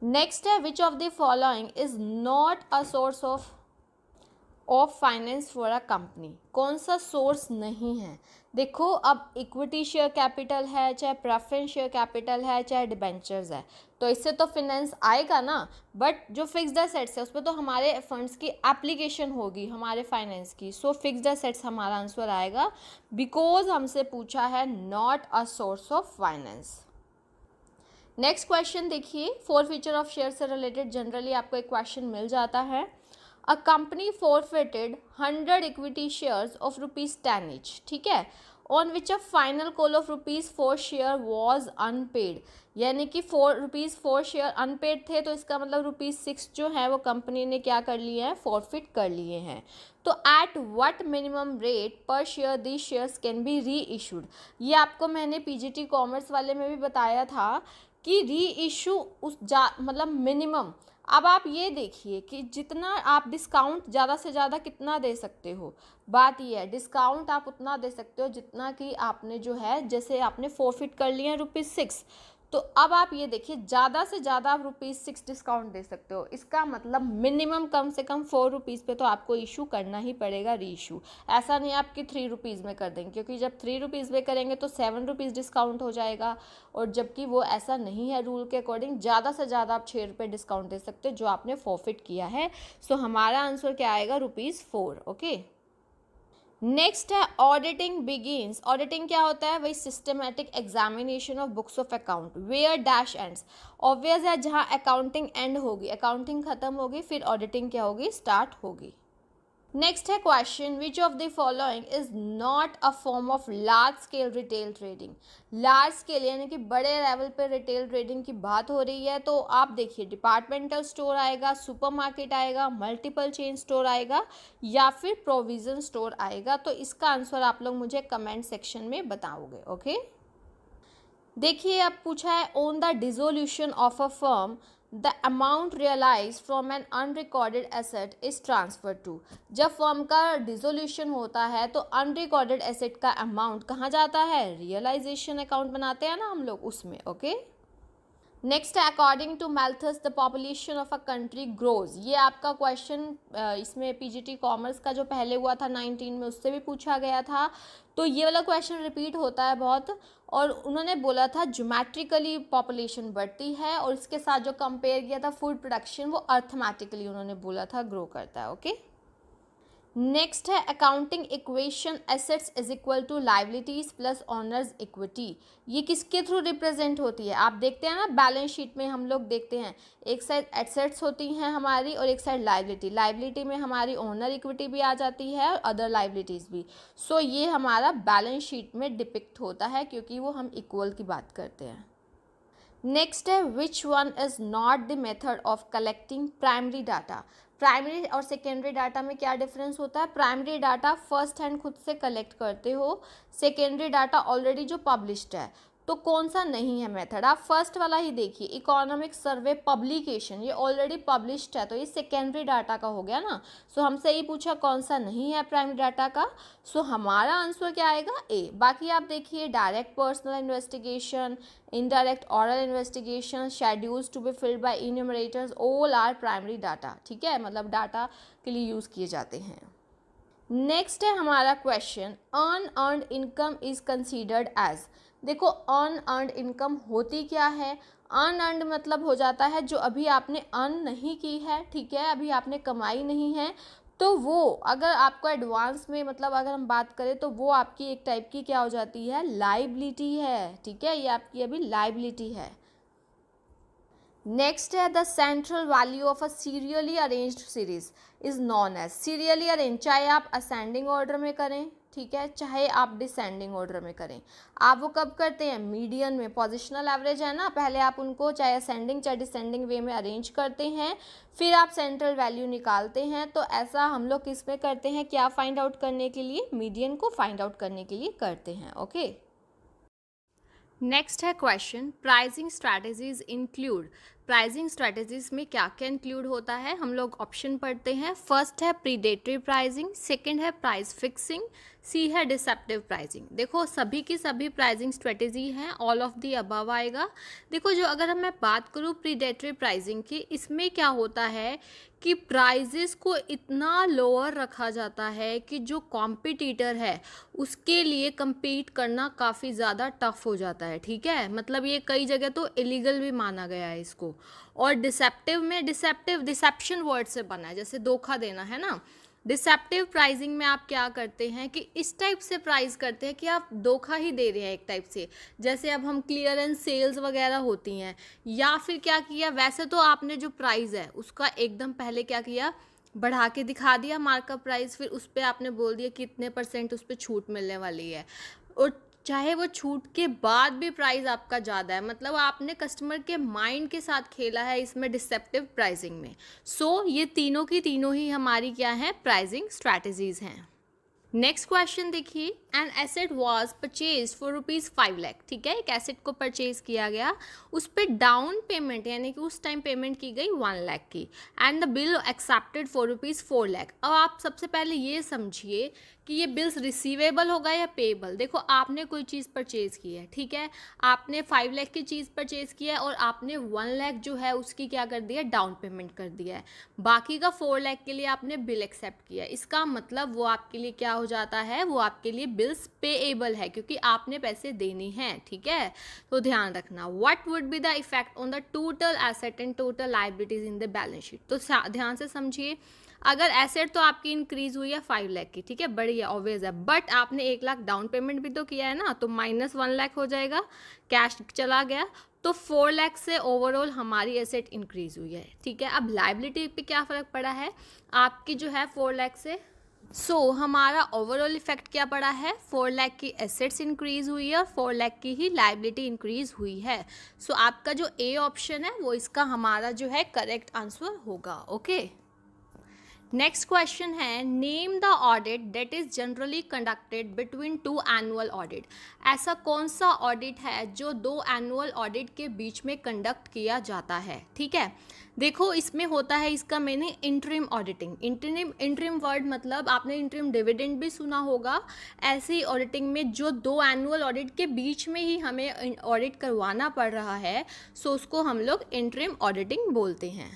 नेक्स्ट है which of the following is not a source of finance for a company. कौन सा सोर्स नहीं है? देखो अब इक्विटी शेयर कैपिटल है, चाहे प्रेफरेंस शेयर कैपिटल है, चाहे डिबेंचर्स है, तो इससे तो फाइनेंस आएगा ना। बट जो फिक्स्ड एसेट्स है उस पर तो हमारे फंड्स की एप्लीकेशन होगी हमारे फाइनेंस की, सो फिक्स्ड एसेट्स हमारा आंसर आएगा, बिकॉज हमसे पूछा है not a source of finance. Next question देखिए, 4 फीचर ऑफ शेयर से रिलेटेड जनरली आपको एक क्वेश्चन मिल जाता है। A company forfeited 100 equity shares of ₹10 each, ठीक है, on which a final call of ₹4 share was unpaid। यानी कि ₹4 शेयर अनपेड थे, तो इसका मतलब ₹6 जो है वो कंपनी ने क्या कर लिए हैं, फॉरफिट कर लिए हैं। तो एट व्हाट मिनिमम रेट पर share the shares can be री इशूड। ये आपको मैंने पीजीटी कॉमर्स वाले में भी बताया था कि री इशू मतलब मिनिमम। अब आप ये देखिए कि जितना आप डिस्काउंट ज़्यादा से ज़्यादा कितना दे सकते हो, बात ये है डिस्काउंट आप उतना दे सकते हो जितना कि आपने जो है, जैसे आपने फॉरफिट कर लिए हैं ₹6, तो अब आप ये देखिए ज़्यादा से ज़्यादा आप ₹6 डिस्काउंट दे सकते हो। इसका मतलब मिनिमम कम से कम ₹4 पे तो आपको इशू करना ही पड़ेगा री इशू। ऐसा नहीं आप कि ₹3 में कर देंगे, क्योंकि जब ₹3 में करेंगे तो ₹7 डिस्काउंट हो जाएगा, और जबकि वो ऐसा नहीं है रूल के अकॉर्डिंग। ज़्यादा से ज़्यादा आप ₹6 डिस्काउंट दे सकते हो जो आपने फॉरफिट किया है। सो हमारा आंसर क्या आएगा, ₹4। ओके, नेक्स्ट है ऑडिटिंग बिगिंस। ऑडिटिंग क्या होता है, वही systematic examination of books of account where dash ends. Obvious है जहाँ अकाउंटिंग एंड होगी, अकाउंटिंग खत्म होगी, फिर ऑडिटिंग क्या होगी, स्टार्ट होगी। नेक्स्ट है question, which of the following is not a form of large scale retail trading. Large scale यानी कि बड़े लेवल पर रिटेल ट्रेडिंग की बात हो रही है, तो आप देखिए डिपार्टमेंटल स्टोर आएगा, सुपरमार्केट आएगा, मल्टीपल चेन स्टोर आएगा, या फिर प्रोविजन स्टोर आएगा। तो इसका आंसर आप लोग मुझे कमेंट सेक्शन में बताओगे। ओके, देखिए अब पूछा है on the dissolution of a firm the amount realise from an unrecorded asset is transfer to. जब फर्म का डिसोल्यूशन होता है तो अनरिकॉर्डेड एसेट का अमाउंट कहाँ जाता है, रियलाइजेशन अकाउंट बनाते हैं ना हम लोग, उसमें। ओके, नेक्स्ट है according to Malthus the population of a country grows. ये आपका क्वेश्चन इसमें पीजीटी कॉमर्स का जो पहले हुआ था 19 में, उससे भी पूछा गया था। तो ये वाला क्वेश्चन रिपीट होता है बहुत, और उन्होंने बोला था ज्योमेट्रिकली पॉपुलेशन बढ़ती है, और इसके साथ जो कंपेयर किया था फूड प्रोडक्शन, वो अर्थमेटिकली उन्होंने बोला था ग्रो करता है। ओके, नेक्स्ट है accounting equation assets is equal to liabilities plus owners equity. ये किसके थ्रू रिप्रेजेंट होती है, आप देखते हैं ना बैलेंस शीट में हम लोग देखते हैं, एक साइड एसेट्स होती हैं हमारी और एक साइड लाइबिलिटी। लाइबिलिटी में हमारी ओनर इक्विटी भी आ जाती है और अदर लाइबिलिटीज भी। सो ये हमारा बैलेंस शीट में डिपिक्ट होता है, क्योंकि वो हम इक्वल की बात करते हैं। नेक्स्ट है which one is not the method of collecting primary data. Primary और सेकेंडरी डाटा में क्या डिफरेंस होता है, प्राइमरी डाटा फर्स्ट हैंड खुद से कलेक्ट करते हो, सेकेंडरी डाटा ऑलरेडी जो पब्लिश्ड है। तो कौन सा नहीं है मेथड? आप फर्स्ट वाला ही देखिए, इकोनॉमिक सर्वे पब्लिकेशन, ये ऑलरेडी पब्लिश्ड है तो ये सेकेंडरी डाटा का हो गया ना। सो हमसे ये पूछा कौन सा नहीं है प्राइमरी डाटा का, सो हमारा आंसर क्या आएगा? ए। बाकी आप देखिए, direct personal investigation, indirect oral investigation, schedules to be filled by enumerators, all are primary data, ठीक है, मतलब डाटा के लिए यूज़ किए जाते हैं। नेक्स्ट है हमारा question, unearned income is considered as. देखो अनअर्न्ड इनकम होती क्या है? अनअर्न्ड मतलब हो जाता है जो अभी आपने अर्न नहीं की है, ठीक है, अभी आपने कमाई नहीं है, तो वो अगर आपको एडवांस में, मतलब अगर हम बात करें तो वो आपकी एक टाइप की क्या हो जाती है? लाइबिलिटी है, ठीक है, ये आपकी अभी लाइबिलिटी है। नेक्स्ट है the central value of a serially arranged series is known as. Serially arrange, चाहे आप असेंडिंग ऑर्डर में करें, ठीक है, चाहे आप डिसेंडिंग ऑर्डर में करें, आप वो कब करते हैं? मीडियन में। पोजिशनल एवरेज है ना, पहले आप उनको चाहे असेंडिंग चाहे डिसेंडिंग वे में अरेंज करते हैं, फिर आप सेंट्रल वैल्यू निकालते हैं। तो ऐसा हम लोग किस में करते हैं? क्या फाइंड आउट करने के लिए? मीडियन को फाइंड आउट करने के लिए करते हैं। ओके, नेक्स्ट है question, pricing strategies include. Pricing strategies में क्या क्या इंक्लूड होता है? हम लोग ऑप्शन पढ़ते हैं। फर्स्ट है प्रीडेटरी प्राइसिंग, सेकंड है प्राइस फिक्सिंग, सी है डिसेप्टिव प्राइसिंग। देखो सभी की सभी प्राइसिंग स्ट्रेटेजी हैं, ऑल ऑफ दी अबव आएगा। देखो जो अगर मैं बात करूँ प्रीडेटरी प्राइसिंग की, इसमें क्या होता है कि प्राइजेस को इतना लोअर रखा जाता है कि जो कॉम्पिटिटर है उसके लिए compete करना काफ़ी ज़्यादा टफ हो जाता है, ठीक है, मतलब ये कई जगह तो इलीगल भी माना गया है इसको। और डिसेप्टिव में, डिसेप्शन वर्ड से बना है, जैसे धोखा देना है ना। डिसेप्टिव प्राइसिंग में आप क्या करते हैं कि इस टाइप से प्राइस करते हैं कि आप धोखा ही दे रहे हैं एक टाइप से, जैसे अब हम क्लियरेंस सेल्स वगैरह होती हैं, या फिर क्या किया, वैसे तो आपने जो प्राइस है उसका एकदम पहले क्या किया, बढ़ा के दिखा दिया मार्कअप प्राइस, फिर उस पर आपने बोल दिया कितने % उस पर छूट मिलने वाली है, और चाहे वो छूट के बाद भी प्राइस आपका ज़्यादा है, मतलब आपने कस्टमर के माइंड के साथ खेला है इसमें डिसेप्टिव प्राइसिंग में। सो ये तीनों की तीनों ही हमारी क्या है? प्राइसिंग स्ट्रैटेजीज हैं। नेक्स्ट क्वेश्चन देखिए, an asset was purchase for ₹5 lakh, ठीक है, एक एसेट को परचेज किया गया, उस पर डाउन पेमेंट यानी कि उस टाइम पेमेंट की गई 1 लाख की, and the bill accepted for ₹4 lakh. अब आप सबसे पहले ये समझिए कि ये बिल्स रिसीवेबल होगा या पेएबल। देखो आपने कोई चीज़ परचेज की है, ठीक है, आपने 5 लाख की चीज़ परचेज किया है और आपने 1 लाख जो है उसकी क्या कर दिया? डाउन पेमेंट कर दिया है, बाकी का 4 लाख के लिए आपने बिल एक्सेप्ट किया है। इसका मतलब वो आपके लिए क्या हो जाता है? वो आपके लिए बिल्स पेएबल है क्योंकि आपने पैसे देने हैं, ठीक है। तो ध्यान रखना, what would be the effect on the total asset and total liabilities in the balance sheet. तो ध्यान से समझिए, अगर एसेट तो आपकी इंक्रीज हुई है 5 लाख की, ठीक है, बढ़िया ऑब्वियस है, बट आपने 1 लाख डाउन पेमेंट भी तो किया है ना, तो -1 लाख हो जाएगा, कैश चला गया, तो 4 लाख से ओवरऑल हमारी एसेट इंक्रीज हुई है, ठीक है। अब लायबिलिटी पे क्या फ़र्क पड़ा है आपकी जो है 4 लाख से? हमारा ओवरऑल इफेक्ट क्या पड़ा है? 4 लाख की एसेट्स इंक्रीज हुई है और 4 लाख की ही लायबिलिटी इंक्रीज हुई है। आपका जो ए ऑप्शन है वो इसका हमारा जो है करेक्ट आंसर होगा। ओके, नेक्स्ट क्वेश्चन है, name the audit that is generally conducted between 2 annual audit. ऐसा कौन सा ऑडिट है जो 2 एनुअल ऑडिट के बीच में कंडक्ट किया जाता है, ठीक है। देखो इसमें होता है, इसका मैंने इंटरिम ऑडिटिंग, इंटरिम वर्ड मतलब आपने इंटरिम डिविडेंड भी सुना होगा, ऐसे ही ऑडिटिंग में जो 2 एनुअल ऑडिट के बीच में ही हमें ऑडिट करवाना पड़ रहा है, उसको हम लोग इंटरिम ऑडिटिंग बोलते हैं।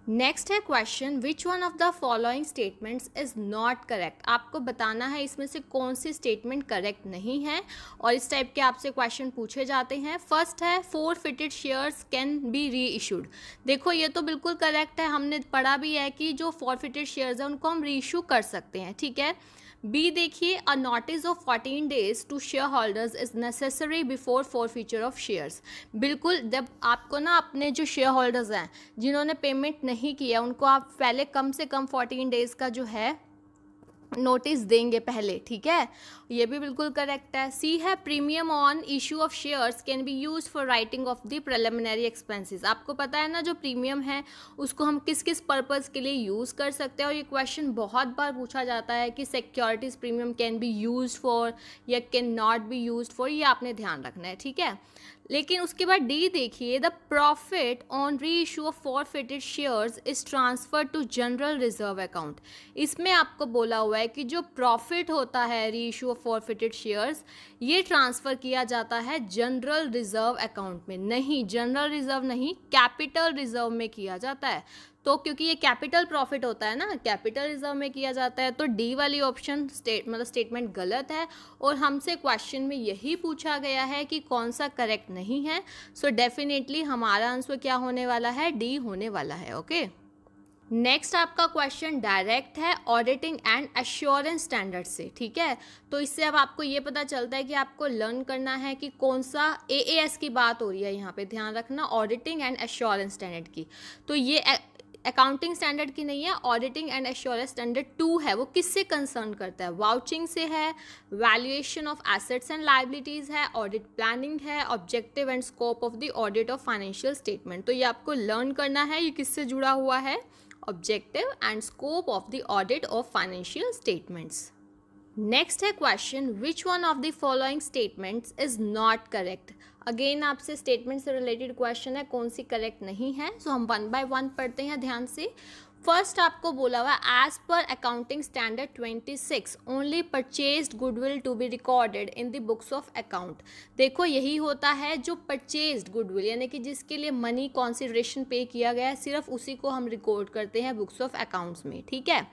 नेक्स्ट है question, which one of the following statements is not correct. आपको बताना है इसमें से कौन सी स्टेटमेंट करेक्ट नहीं है, और इस टाइप के आपसे क्वेश्चन पूछे जाते हैं। फर्स्ट है, फॉरफिटेड शेयर्स कैन बी री इशूड। देखो ये तो बिल्कुल करेक्ट है, हमने पढ़ा भी है कि जो फॉरफिटेड शेयर्स है उनको हम री इशू कर सकते हैं, ठीक है। बी देखिए, a notice of 14 days to share holders is necessary before forfeiture of shares. बिल्कुल, जब आपको ना अपने जो शेयर होल्डर्स हैं जिन्होंने पेमेंट नहीं किया उनको आप पहले कम से कम 14 days का जो है नोटिस देंगे पहले, ठीक है, ये भी बिल्कुल करेक्ट है। सी है premium on issue of shares can be use for writing of the preliminary expenses. आपको पता है ना जो प्रीमियम है उसको हम किस किस पर्पज़ के लिए यूज़ कर सकते हैं, और ये क्वेश्चन बहुत बार पूछा जाता है कि securities premium can be use for या can not be use for, ये आपने ध्यान रखना है, ठीक है। लेकिन उसके बाद डी देखिए, the profit on reissue of forfeited shares is transfer to general reserve account. इसमें आपको बोला हुआ है कि जो प्रॉफिट होता है री इशू ऑफ फॉरफिटेड शेयर्स, ये ट्रांसफ़र किया जाता है जनरल रिजर्व अकाउंट में। नहीं, जनरल रिजर्व नहीं, कैपिटल रिजर्व में किया जाता है। तो क्योंकि ये कैपिटल प्रॉफिट होता है ना, कैपिटल रिजर्व में किया जाता है, तो डी वाली ऑप्शन स्टेटमेंट गलत है, और हमसे क्वेश्चन में यही पूछा गया है कि कौन सा करेक्ट नहीं है। सो डेफिनेटली हमारा आंसर क्या होने वाला है, डी होने वाला है। ओके, नेक्स्ट आपका क्वेश्चन डायरेक्ट है ऑडिटिंग एंड एश्योरेंस स्टैंडर्ड से, ठीक है। तो इससे अब आपको ये पता चलता है कि आपको लर्न करना है कि कौन सा AAS की बात हो रही है, यहाँ पे ध्यान रखना, ऑडिटिंग एंड एश्योरेंस स्टैंडर्ड की। तो ये अकाउंटिंग स्टैंडर्ड की नहीं है, ऑडिटिंग एंड एश्योरेंस स्टैंडर्ड 2 है। वो किससे कंसर्न करता है, वाउचिंग से है, valuation of assets and liabilities है, ऑडिट प्लानिंग है, objective and scope of the audit of financial statement. तो ये आपको लर्न करना है ये किससे जुड़ा हुआ है, objective and scope of the audit of financial statements. Next है question, which one of the following statements is not correct. Again आपसे स्टेटमेंट से रिलेटेड क्वेश्चन है, कौन सी करेक्ट नहीं है। सो हम 1 बाय 1 पढ़ते हैं ध्यान से। फर्स्ट आपको बोला हुआ as per accounting standard 26 only purchased goodwill to be recorded in the books of account. देखो यही होता है जो परचेज्ड गुडविल, यानी कि जिसके लिए मनी कॉन्सिडरेशन पे किया गया है, सिर्फ उसी को हम रिकॉर्ड करते हैं बुक्स ऑफ अकाउंट्स में, ठीक है।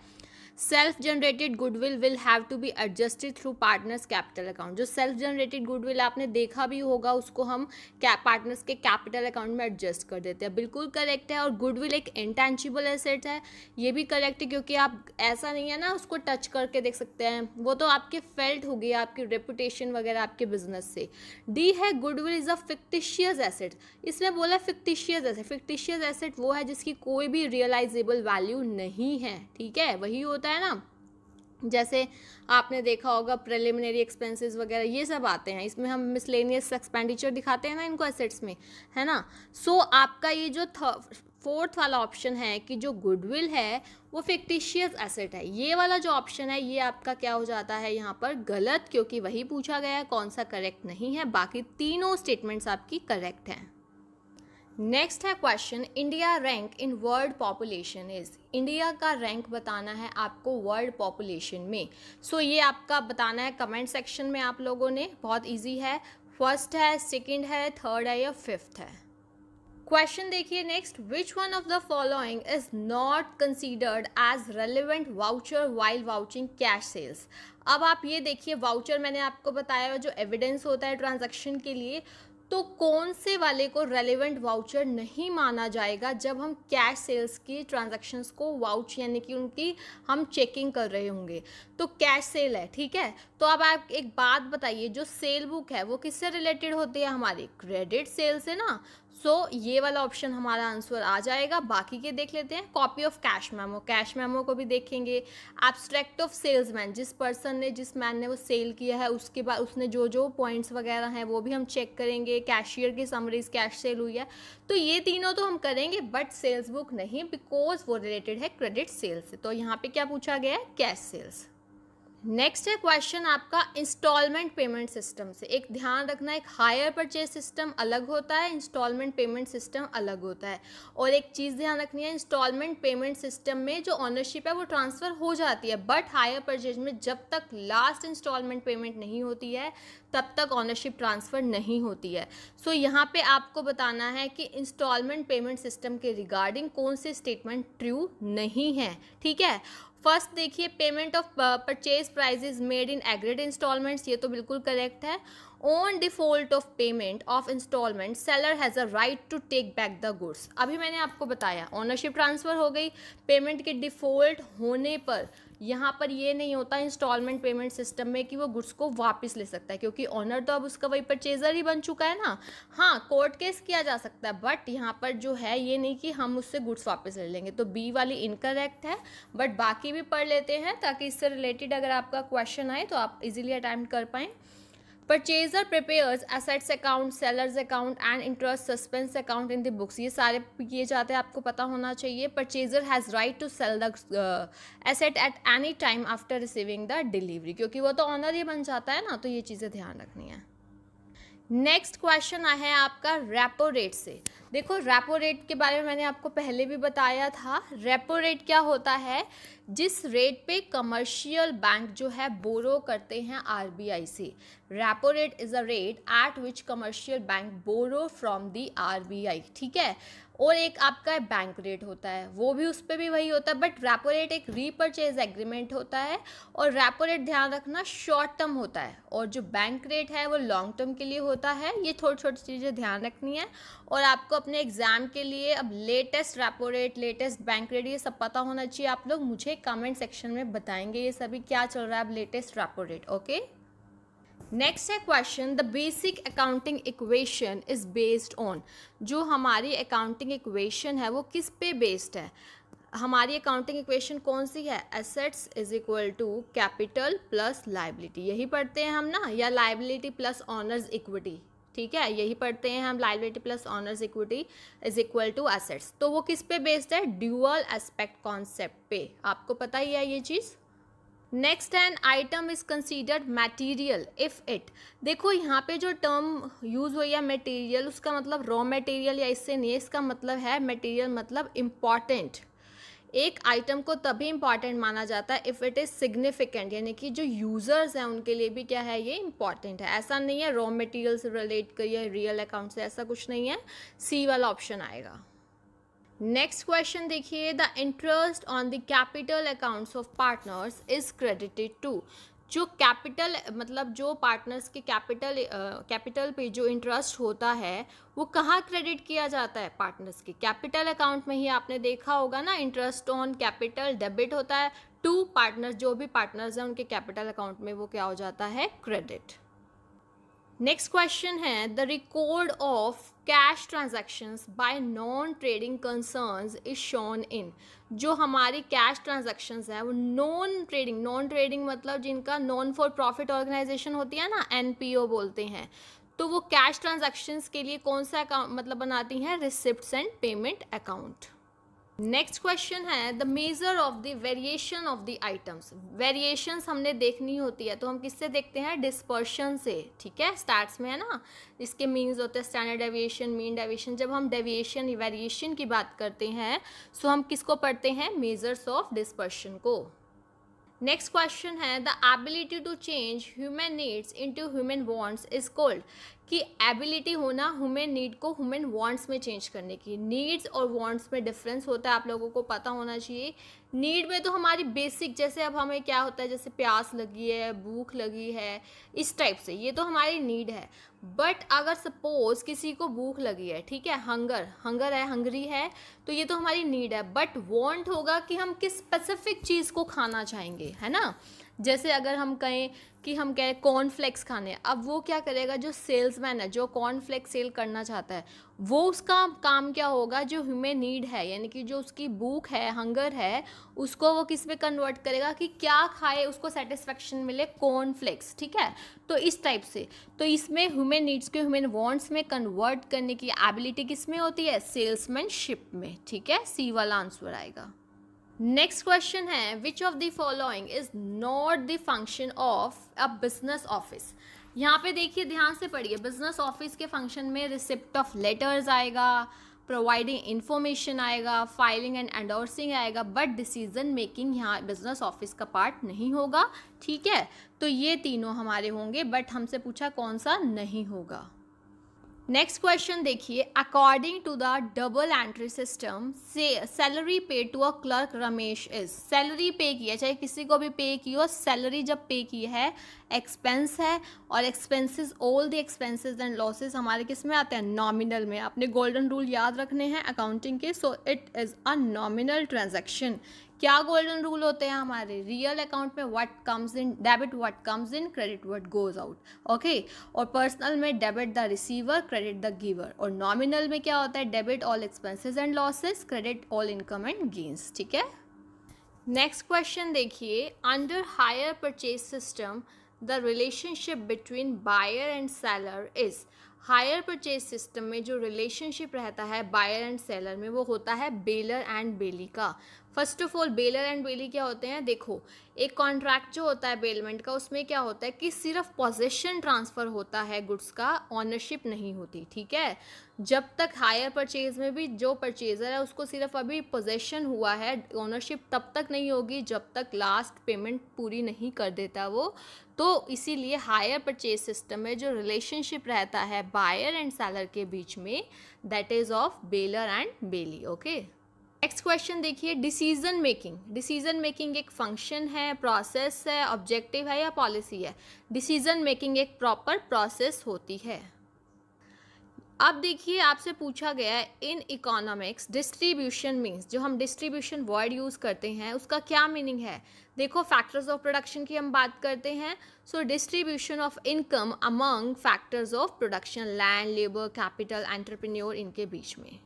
Self generated goodwill will have to be adjusted through partners capital account. जो सेल्फ जनरेटेड गुडविल आपने देखा भी होगा, उसको हम पार्टनर्स के कैपिटल अकाउंट में एडजस्ट कर देते हैं, बिल्कुल करेक्ट है। और गुडविल एक इंटेंजिबल एसेट है, ये भी करेक्ट है, क्योंकि आप ऐसा नहीं है ना उसको टच करके देख सकते हैं, वो तो आपके फेल्ट होगी, आपकी रेपुटेशन वगैरह आपके बिजनेस से। डी है goodwill is a fictitious asset. इसमें बोला फिक्टिशियस एसेट, फिक्टिशियस एसेट वो है जिसकी कोई भी रियलाइजेबल वैल्यू नहीं है, ठीक है, वही होता है ना। जैसे आपने देखा होगा प्रिलिमिनरी एक्सपेंसेस वगैरह ये सब आते हैं, इसमें हम मिसलेनियस एक्सपेंडिचर दिखाते हैं ना इनको एसेट्स में, है ना। सो आपका ये जो फोर्थ वाला ऑप्शन है कि जो गुडविल है वो फिक्टिशियस एसेट है, ये वाला जो ऑप्शन है ये आपका क्या हो जाता है यहाँ पर गलत, क्योंकि वही पूछा गया है, कौन सा करेक्ट नहीं है। बाकी तीनों स्टेटमेंट्स आपकी करेक्ट हैं। नेक्स्ट है question, India rank in world population is. India का रैंक बताना है आपको वर्ल्ड पॉपुलेशन में। सो ये आपका बताना है कमेंट सेक्शन में आप लोगों ने, बहुत इजी है। फर्स्ट है, सेकंड है, थर्ड है या फिफ्थ है। क्वेश्चन देखिए next, which one of the following is not considered as relevant voucher while vouching cash sales. अब आप ये देखिए, वाउचर मैंने आपको बताया जो एविडेंस होता है ट्रांजैक्शन के लिए, तो कौन से वाले को रेलेवेंट वाउचर नहीं माना जाएगा जब हम कैश सेल्स की ट्रांजैक्शंस को वाउच यानी कि उनकी हम चेकिंग कर रहे होंगे। तो कैश सेल है, ठीक है। तो अब आप एक बात बताइए, जो सेल बुक है वो किससे रिलेटेड होती है, हमारी क्रेडिट सेल से ना। सो ये वाला ऑप्शन हमारा आंसर आ जाएगा। बाकी के देख लेते हैं, copy of cash memo, cash memo को भी देखेंगे। एब्स्ट्रैक्ट ऑफ सेल्समैन, जिस पर्सन ने जिस मैन ने वो सेल किया है उसके बाद उसने जो जो पॉइंट्स वगैरह हैं वो भी हम चेक करेंगे। कैशियर की समरीज, कैश सेल हुई है, तो ये तीनों तो हम करेंगे, बट सेल्स बुक नहीं, बिकॉज वो रिलेटेड है क्रेडिट सेल से। तो यहाँ पे क्या पूछा गया है, कैश सेल्स। नेक्स्ट है क्वेश्चन आपका इंस्टॉलमेंट पेमेंट सिस्टम से। एक ध्यान रखना, एक हायर परचेज सिस्टम अलग होता है, इंस्टॉलमेंट पेमेंट सिस्टम अलग होता है। और एक चीज़ ध्यान रखनी है, इंस्टॉलमेंट पेमेंट सिस्टम में जो ऑनरशिप है वो ट्रांसफ़र हो जाती है, बट हायर परचेज में जब तक लास्ट इंस्टॉलमेंट पेमेंट नहीं होती है तब तक ऑनरशिप ट्रांसफ़र नहीं होती है। सो यहाँ पे आपको बताना है कि इंस्टॉलमेंट पेमेंट सिस्टम के रिगार्डिंग कौन से स्टेटमेंट ट्रू नहीं है, ठीक है। फर्स्ट देखिए, payment of purchase prices made in agreed instalments, ये तो बिल्कुल करेक्ट है। On default of payment of instalment seller has a right to take back the goods. अभी मैंने आपको बताया ऑनरशिप ट्रांसफ़र हो गई, पेमेंट के डिफ़ॉल्ट होने पर यहाँ पर ये नहीं होता इंस्टॉलमेंट पेमेंट सिस्टम में कि वो गुड्स को वापस ले सकता है, क्योंकि ऑनर तो अब उसका वही परचेज़र ही बन चुका है ना। हाँ, कोर्ट केस किया जा सकता है, बट यहाँ पर जो है ये नहीं कि हम उससे गुड्स वापस ले लेंगे। तो बी वाली इनकरेक्ट है, बट बाकी भी पढ़ लेते हैं ताकि इससे रिलेटेड अगर आपका क्वेश्चन आए तो आप इजीली अटेम्प्ट कर पाएँ। Purchaser prepares assets account, sellers account and interest suspense account in the books. ये सारे किए जाते हैं, आपको पता होना चाहिए। Purchaser has right to sell the asset at any time after receiving the delivery, क्योंकि वो तो ऑनर ही बन जाता है ना, तो ये चीज़ें ध्यान रखनी है। नेक्स्ट क्वेश्चन है आपका रेपो रेट से। देखो रेपो रेट के बारे में मैंने आपको पहले भी बताया था। रेपो रेट क्या होता है? जिस रेट पे कमर्शियल बैंक जो है बोरो करते हैं आरबीआई से। Repo rate is a rate at which commercial bank borrow from the RBI, ठीक है। और एक आपका बैंक रेट होता है, वो भी उस पर भी वही होता है, बट रेपो रेट एक रीपरचेज एग्रीमेंट होता है। और रेपो रेट ध्यान रखना शॉर्ट टर्म होता है, और जो बैंक रेट है वो लॉन्ग टर्म के लिए होता है। ये थोड़ी छोटी चीज़ें ध्यान रखनी है। और आपको अपने एग्जाम के लिए अब latest repo rate, latest bank rate, ये सब पता होना चाहिए। आप लोग मुझे कमेंट सेक्शन में बताएंगे ये सभी क्या चल रहा है अब latest repo rate, okay. Next है question, the basic accounting equation is based on. जो हमारी अकाउंटिंग इक्वेशन है वो किस पे बेस्ड है? हमारी अकाउंटिंग इक्वेशन कौन सी है? Assets is equal to capital plus liability, यही पढ़ते हैं हम ना, या लाइबिलिटी प्लस ऑनर्स इक्विटी, ठीक है, यही पढ़ते हैं हम। Liability plus owners equity is equal to assets. तो वो किस पे बेस्ड है? ड्यूअल एस्पेक्ट कॉन्सेप्ट पे, आपको पता ही है ये चीज़। Next an item is considered material if it. देखो यहाँ पे जो टर्म यूज़ हुई है मटेरियल, उसका मतलब रॉ मटेरियल या इससे नहीं, इसका मतलब है मटेरियल मतलब इम्पॉर्टेंट। एक आइटम को तभी इम्पॉर्टेंट माना जाता है इफ़ इट इज़ सिग्निफिकेंट, यानी कि जो यूज़र्स हैं उनके लिए भी क्या है, ये इम्पॉर्टेंट है। ऐसा नहीं है रॉ मटेरियल से रिलेट करिए रियल अकाउंट से, ऐसा कुछ नहीं है। सी वाला ऑप्शन आएगा। नेक्स्ट क्वेश्चन देखिए, the interest on the capital accounts of partners is credited to. जो कैपिटल मतलब जो पार्टनर्स के कैपिटल पे जो इंटरेस्ट होता है वो कहाँ क्रेडिट किया जाता है? पार्टनर्स के कैपिटल अकाउंट में ही। आपने देखा होगा ना, इंटरेस्ट ऑन कैपिटल डेबिट होता है टू पार्टनर्स, जो भी पार्टनर्स हैं उनके कैपिटल अकाउंट में वो क्या हो जाता है? क्रेडिट। नेक्स्ट क्वेश्चन है, the record of cash transactions bye non trading concerns is shown in. जो हमारी कैश ट्रांजैक्शंस है वो नॉन ट्रेडिंग मतलब जिनका नॉन फॉर प्रॉफिट ऑर्गेनाइजेशन होती है ना, एनपीओ बोलते हैं, तो वो कैश ट्रांजैक्शंस के लिए कौन सा अकाउंट मतलब बनाती हैं? Receipts and payment account. Next question है, the measure of the variation of the items. Variations हमने देखनी होती है तो हम किससे देखते हैं? डिस्पर्शन से, ठीक है, स्टैट्स में है ना। इसके मीन्स होते हैं स्टैंडर्ड डेविएशन, मीन डेविएशन। जब हम डेविएशन वेरिएशन की बात करते हैं सो हम किसको पढ़ते हैं? मेजर्स ऑफ डिस्पर्शन को। नेक्स्ट क्वेश्चन है, the ability to change human needs into human wants is called. कि एबिलिटी होना ह्यूमन नीड को ह्यूमन वांट्स में चेंज करने की। नीड्स और वांट्स में डिफरेंस होता है, आप लोगों को पता होना चाहिए। नीड में तो हमारी बेसिक, जैसे अब हमें क्या होता है, जैसे प्यास लगी है, भूख लगी है, इस टाइप से, ये तो हमारी नीड है। बट अगर सपोज किसी को भूख लगी है, ठीक है, हंगर है, हंगरी है, तो ये तो हमारी नीड है। बट वांट होगा कि हम किस स्पेसिफिक चीज़ को खाना चाहेंगे, है ना। जैसे अगर हम कहें कि हम कहें कॉर्नफ्लेक्स खाने, अब वो क्या करेगा? जो सेल्समैन है, जो कॉर्नफ्लेक्स सेल करना चाहता है, वो उसका काम क्या होगा? जो ह्यूमन नीड है, यानी कि जो उसकी भूख है, हंगर है, उसको वो किस में कन्वर्ट करेगा कि क्या खाए उसको सेटिस्फेक्शन मिले? कॉर्नफ्लेक्स, ठीक है। तो इस टाइप से, तो इसमें ह्यूमन नीड्स को ह्यूमन वांट्स में कन्वर्ट करने की एबिलिटी किस में होती है? सेल्समैनशिप में, ठीक है। सी वाला आंसर आएगा। नेक्स्ट क्वेश्चन है, which of the following is not the function of a business office. यहाँ पे देखिए, ध्यान से पढ़िए। बिजनेस ऑफिस के फंक्शन में रिसिप्ट ऑफ लेटर्स आएगा, प्रोवाइडिंग इंफॉर्मेशन आएगा, फाइलिंग एंड एंडोर्सिंग आएगा, बट डिसीजन मेकिंग यहाँ बिजनेस ऑफिस का पार्ट नहीं होगा, ठीक है। तो ये तीनों हमारे होंगे, बट हमसे पूछा कौन सा नहीं होगा। नेक्स्ट क्वेश्चन देखिए, according to the double entry system से salary pay to a clerk Ramesh is, salary pay की है, चाहे किसी को भी पे की हो, सैलरी जब पे की है एक्सपेंस है, और expenses all the expenses and losses हमारे किस में आते हैं, नॉमिनल में। अपने गोल्डन रूल याद रखने हैं अकाउंटिंग के, so it is a nominal transaction. क्या गोल्डन रूल होते हैं हमारे रियल अकाउंट में, what comes in debit, what comes in credit, what goes out, okay. और पर्सनल में debit the receiver, credit the giver. और नॉमिनल में क्या होता है, debit all expenses and losses, credit all income and gains, ठीक है। नेक्स्ट क्वेश्चन देखिए, under hire purchase system the relationship between buyer and seller is, higher purchase system में जो रिलेशनशिप रहता है बायर एंड सेलर में वो होता है बेलर एंड बेली का। First of all bailor and bailee क्या होते हैं, देखो एक कॉन्ट्रैक्ट जो होता है बेलमेंट का, उसमें क्या होता है कि सिर्फ पोजेशन ट्रांसफ़र होता है गुड्स का, ऑनरशिप नहीं होती, ठीक है। जब तक हायर परचेज में भी जो परचेज़र है उसको सिर्फ अभी पोजेशन हुआ है, ऑनरशिप तब तक नहीं होगी जब तक लास्ट पेमेंट पूरी नहीं कर देता वो। तो इसीलिए हायर परचेज सिस्टम में जो रिलेशनशिप रहता है बायर एंड सेलर के बीच में, that is of bailor and bailee, okay. Next question देखिए, डिसीजन मेकिंग, डिसीजन मेकिंग एक फंक्शन है, प्रोसेस है, ऑब्जेक्टिव है या पॉलिसी है। डिसीजन मेकिंग एक प्रॉपर प्रोसेस होती है। अब देखिए आपसे पूछा गया है इन इकोनॉमिक्स डिस्ट्रीब्यूशन मीन्स, जो हम डिस्ट्रीब्यूशन वर्ड यूज़ करते हैं उसका क्या मीनिंग है। देखो फैक्टर्स ऑफ प्रोडक्शन की हम बात करते हैं, so distribution of income among factors of production, land, labour, capital, entrepreneur, इनके बीच में।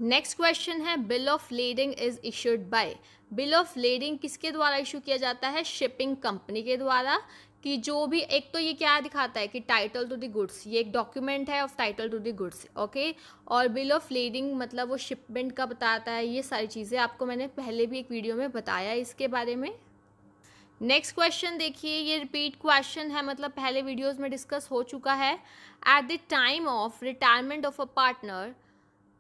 नेक्स्ट क्वेश्चन है, bill of lending is issued by, bill of lending किसके द्वारा इशू किया जाता है, शिपिंग कंपनी के द्वारा। कि जो भी, एक तो ये क्या दिखाता है कि टाइटल टू द गुड्स, ये एक डॉक्यूमेंट है of title to the goods, okay. और बिल ऑफ लेडिंग मतलब वो शिपमेंट का बताता है, ये सारी चीज़ें आपको मैंने पहले भी एक वीडियो में बताया इसके बारे में। नेक्स्ट क्वेश्चन देखिए, ये रिपीट क्वेश्चन है, मतलब पहले वीडियोस में डिस्कस हो चुका है। At the time of retirement of a partner,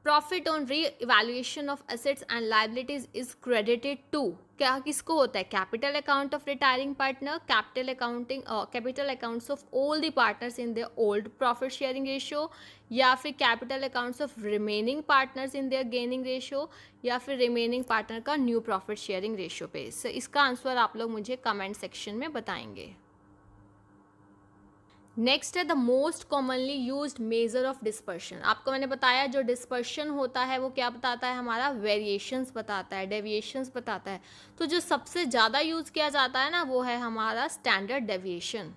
profit on revaluation of assets and liabilities is credited to, क्या किसको होता है, capital account of retiring partner, capital accounts of all the partners in their old profit sharing ratio, या फिर capital accounts of remaining partners in their gaining ratio, या फिर रिमेनिंग पार्टनर का न्यू प्रॉफिट शेयरिंग रेशियो पे। इसका आंसर आप लोग मुझे कमेंट सेक्शन में बताएंगे। नेक्स्ट है the most commonly used measure of dispersion. आपको मैंने बताया जो डिस्पर्शन होता है वो क्या बताता है, हमारा वेरिएशंस बताता है, डेविएशंस बताता है। तो जो सबसे ज़्यादा यूज़ किया जाता है ना वो है हमारा स्टैंडर्ड डेविएशन।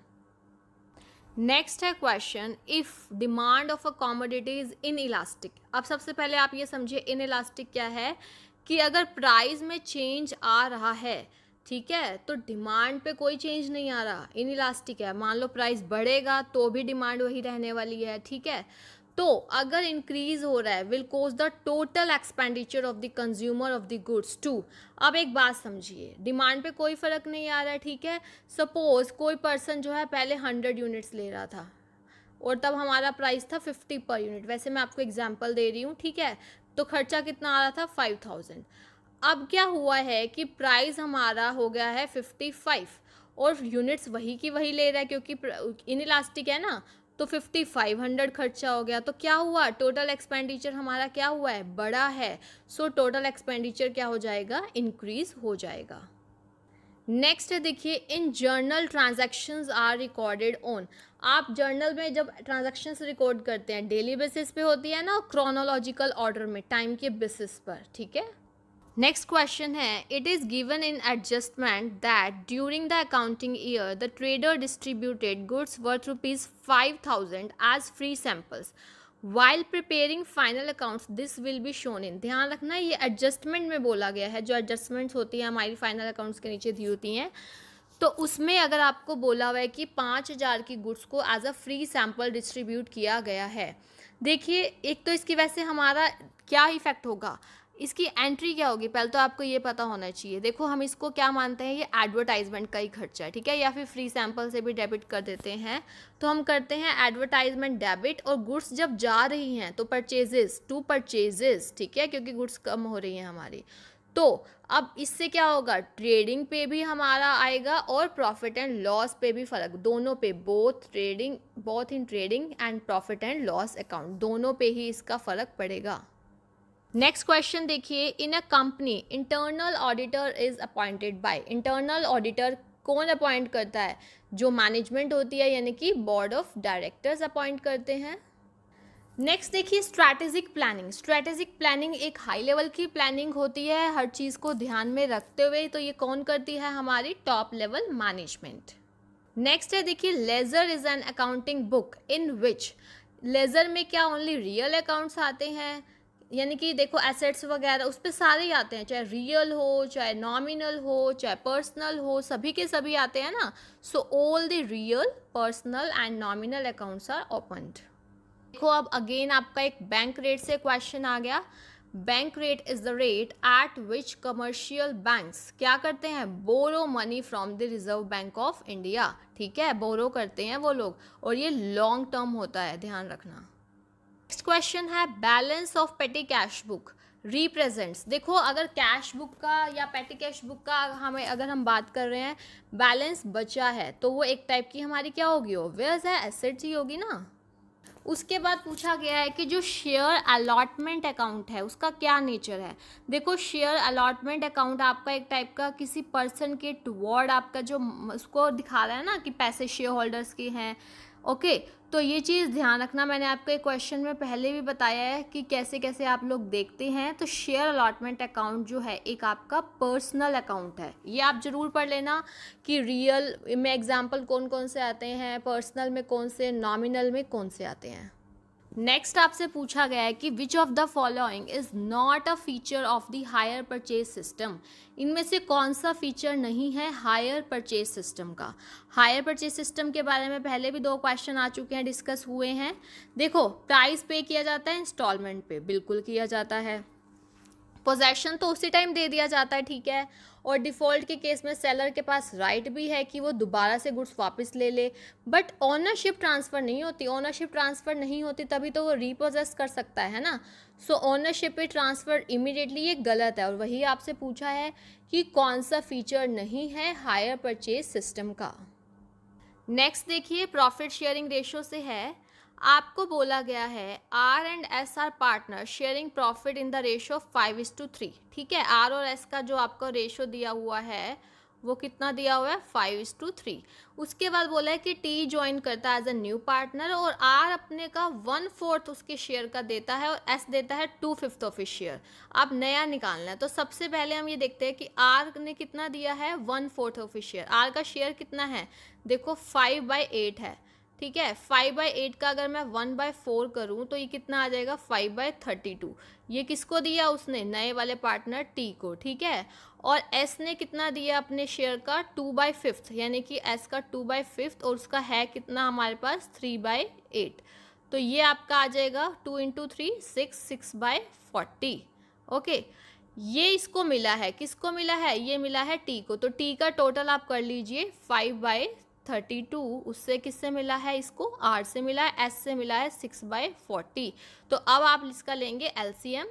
नेक्स्ट है question, if demand of a commodity is in elastic. अब सबसे पहले आप ये समझिए इन इलास्टिक क्या है, कि अगर प्राइस में चेंज आ रहा है, ठीक है, तो डिमांड पे कोई चेंज नहीं आ रहा, इन इलास्टिक है। मान लो प्राइस बढ़ेगा तो भी डिमांड वही रहने वाली है, ठीक है। तो अगर इंक्रीज हो रहा है, will cause the total expenditure of the consumer of the goods to. अब एक बात समझिए, डिमांड पे कोई फ़र्क नहीं आ रहा है, ठीक है। सपोज कोई पर्सन जो है पहले 100 यूनिट्स ले रहा था और तब हमारा प्राइस था 50 पर यूनिट, वैसे मैं आपको एग्जांपल दे रही हूँ, ठीक है। तो खर्चा कितना आ रहा था, 5000। अब क्या हुआ है कि प्राइस हमारा हो गया है 55 और यूनिट्स वही की वही ले रहा है क्योंकि इन इलास्टिक है ना, तो 5500 खर्चा हो गया। तो क्या हुआ, टोटल एक्सपेंडिचर हमारा क्या हुआ है, बड़ा है। सो टोटल एक्सपेंडिचर क्या हो जाएगा, इंक्रीज हो जाएगा। नेक्स्ट है देखिए, in journal transactions are recorded on. आप जर्नल में जब ट्रांजैक्शंस रिकॉर्ड करते हैं डेली बेसिस पे होती है ना, क्रोनोलॉजिकल ऑर्डर में, टाइम के बेसिस पर, ठीक है। नेक्स्ट क्वेश्चन है, it is given in adjustment that during the accounting year the trader distributed goods worth ₹5000 as free samples while preparing final accounts, this will be shown in. ध्यान रखना ये एडजस्टमेंट में बोला गया है, जो एडजस्टमेंट्स होती हैं हमारी फाइनल अकाउंट्स के नीचे दी होती हैं, तो उसमें अगर आपको बोला हुआ है कि 5000 की गुड्स को as a free sample distribute किया गया है। देखिए एक तो इसकी वजह से हमारा क्या इफेक्ट होगा, इसकी एंट्री क्या होगी, पहले तो आपको ये पता होना चाहिए। देखो हम इसको क्या मानते हैं, ये एडवर्टाइजमेंट का ही खर्चा है, ठीक है, या फिर फ्री सैंपल से भी डेबिट कर देते हैं। तो हम करते हैं एडवर्टाइजमेंट डेबिट, और गुड्स जब जा रही हैं तो परचेजेस टू परचेजेस, ठीक है, क्योंकि गुड्स कम हो रही हैं हमारी, तो अब इससे क्या होगा, ट्रेडिंग पे भी हमारा आएगा और प्रॉफिट एंड लॉस पे भी फ़र्क, दोनों पे, both in trading and profit and loss account, दोनों पे ही इसका फ़र्क पड़ेगा। नेक्स्ट क्वेश्चन देखिए, in a company internal auditor is appointed by, internal auditor कौन अपॉइंट करता है, जो मैनेजमेंट होती है यानी कि बोर्ड ऑफ डायरेक्टर्स अपॉइंट करते हैं। नेक्स्ट देखिए, स्ट्रैटेजिक प्लानिंग, स्ट्रैटेजिक प्लानिंग एक हाई लेवल की प्लानिंग होती है हर चीज़ को ध्यान में रखते हुए, तो ये कौन करती है, हमारी टॉप लेवल मैनेजमेंट। नेक्स्ट है देखिए, ledger is an accounting book in which, ledger में क्या ओनली रियल अकाउंट्स आते हैं, यानी कि देखो एसेट्स वगैरह उस पर सारे ही आते हैं, चाहे रियल हो, चाहे नॉमिनल हो, चाहे पर्सनल हो, सभी के सभी आते हैं ना। So all the real, personal and nominal accounts are opened. देखो अब अगेन आपका एक बैंक रेट से क्वेश्चन आ गया। Bank rate is the rate at which commercial banks क्या करते हैं, borrow money from the Reserve bank of India. ठीक है, बोरो करते हैं वो लोग, और ये लॉन्ग टर्म होता है, ध्यान रखना। नेक्स्ट क्वेश्चन है, बैलेंस ऑफ पेटी कैश बुक रिप्रेजेंट्स, देखो अगर कैश बुक का या पेटी कैश बुक का अगर हम बात कर रहे हैं, बैलेंस बचा है तो वो एक टाइप की हमारी क्या होगी, ऑब्वियस है, एसेट्स ही होगी ना। उसके बाद पूछा गया है कि जो शेयर अलॉटमेंट अकाउंट है उसका क्या नेचर है। देखो शेयर अलॉटमेंट अकाउंट आपका एक टाइप का किसी पर्सन के टुवर्ड आपका जो उसको दिखा रहा है ना कि पैसे शेयर होल्डर्स के हैं। ओके, तो ये चीज़ ध्यान रखना, मैंने आपको एक क्वेश्चन में पहले भी बताया है कि कैसे कैसे आप लोग देखते हैं। तो शेयर अलॉटमेंट अकाउंट जो है एक आपका पर्सनल अकाउंट है, ये आप जरूर पढ़ लेना कि रियल में एग्जाम्पल कौन कौन से आते हैं, पर्सनल में कौन से, नॉमिनल में कौन से आते हैं। नेक्स्ट आपसे पूछा गया है कि विच of the following is not a feature of the higher purchase system, इनमें से कौन सा फीचर नहीं है हायर परचेज सिस्टम का। हायर परचेज सिस्टम के बारे में पहले भी 2 क्वेश्चन आ चुके हैं, डिस्कस हुए हैं। देखो प्राइस पे किया जाता है, इंस्टॉलमेंट पे बिल्कुल किया जाता है, पोजेशन तो उसी टाइम दे दिया जाता है, ठीक है, और डिफ़ॉल्ट के केस में सेलर के पास राइट भी है कि वो दोबारा से गुड्स वापस ले ले, बट ओनरशिप ट्रांसफ़र नहीं होती, ओनरशिप ट्रांसफ़र नहीं होती तभी तो वो रीपोजेस कर सकता है ना। सो ओनरशिप पे ट्रांसफ़र इमीडिएटली ये गलत है, और वही आपसे पूछा है कि कौन सा फीचर नहीं है हायर परचेज सिस्टम का। नेक्स्ट देखिए, प्रॉफिट शेयरिंग रेशो से है, आपको बोला गया है R and S are partner sharing profit in the ratio 5:3। ठीक है, आर और एस का जो आपका रेशो दिया हुआ है वो कितना दिया हुआ है, 5:3। उसके बाद बोला है कि टी ज्वाइन करता है एज अ न्यू पार्टनर, और आर अपने का 1/4 उसके शेयर का देता है, और एस देता है 2/5 ऑफ इस शेयर। आप नया निकालना है, तो सबसे पहले हम ये देखते हैं कि आर ने कितना दिया है, 1/4 ऑफ इस शेयर। आर का शेयर कितना है, देखो 5/8 है। ठीक है, 5/8 का अगर मैं 1/4 करूँ तो ये कितना आ जाएगा, 5/32। ये किसको दिया उसने, नए वाले पार्टनर टी को। ठीक है, और एस ने कितना दिया अपने शेयर का, 2/5, यानी कि एस का 2/5, और उसका है कितना हमारे पास, 3/8। तो ये आपका आ जाएगा 2 × 3 6, 6/40। ओके, ये इसको मिला है, किसको मिला है, ये मिला है टी को। तो टी का टोटल आप कर लीजिए 5/32, उससे किससे मिला है, इसको आर से मिला है, एस से मिला है 6/40। तो अब आप इसका लेंगे एलसीएम,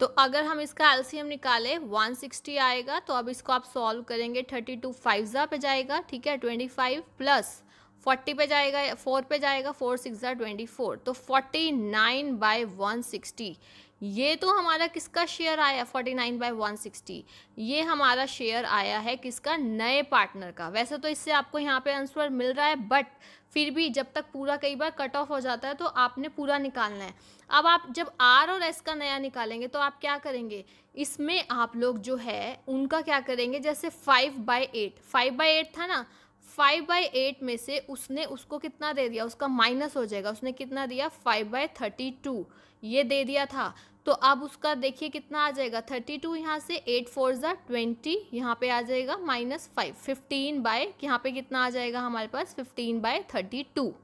तो अगर हम इसका एलसीएम निकाले 160 आएगा। तो अब इसको आप सॉल्व करेंगे, 32 5 पे जाएगा, ठीक है, 25 प्लस 40 पे जाएगा, 4 पे जाएगा, 4 6 24, तो 49/160। ये तो हमारा किसका शेयर आया, 49/160, ये हमारा शेयर आया है किसका, नए पार्टनर का। वैसे तो इससे आपको यहाँ पे आंसर मिल रहा है, बट फिर भी जब तक पूरा कई बार कट ऑफ हो जाता है तो आपने पूरा निकालना है। अब आप जब आर और एस का नया निकालेंगे तो आप क्या करेंगे, इसमें आप लोग जो है उनका क्या करेंगे, जैसे 5/8 था ना, 5/8 में से उसने उसको कितना दे दिया, उसका माइनस हो जाएगा, उसने कितना दिया, 5/32 ये दे दिया था। तो अब उसका देखिए कितना आ जाएगा, 32 यहाँ से 8 4 20, यहाँ पे आ जाएगा -5, 15 यहाँ पे कितना आ जाएगा हमारे पास, 15/32।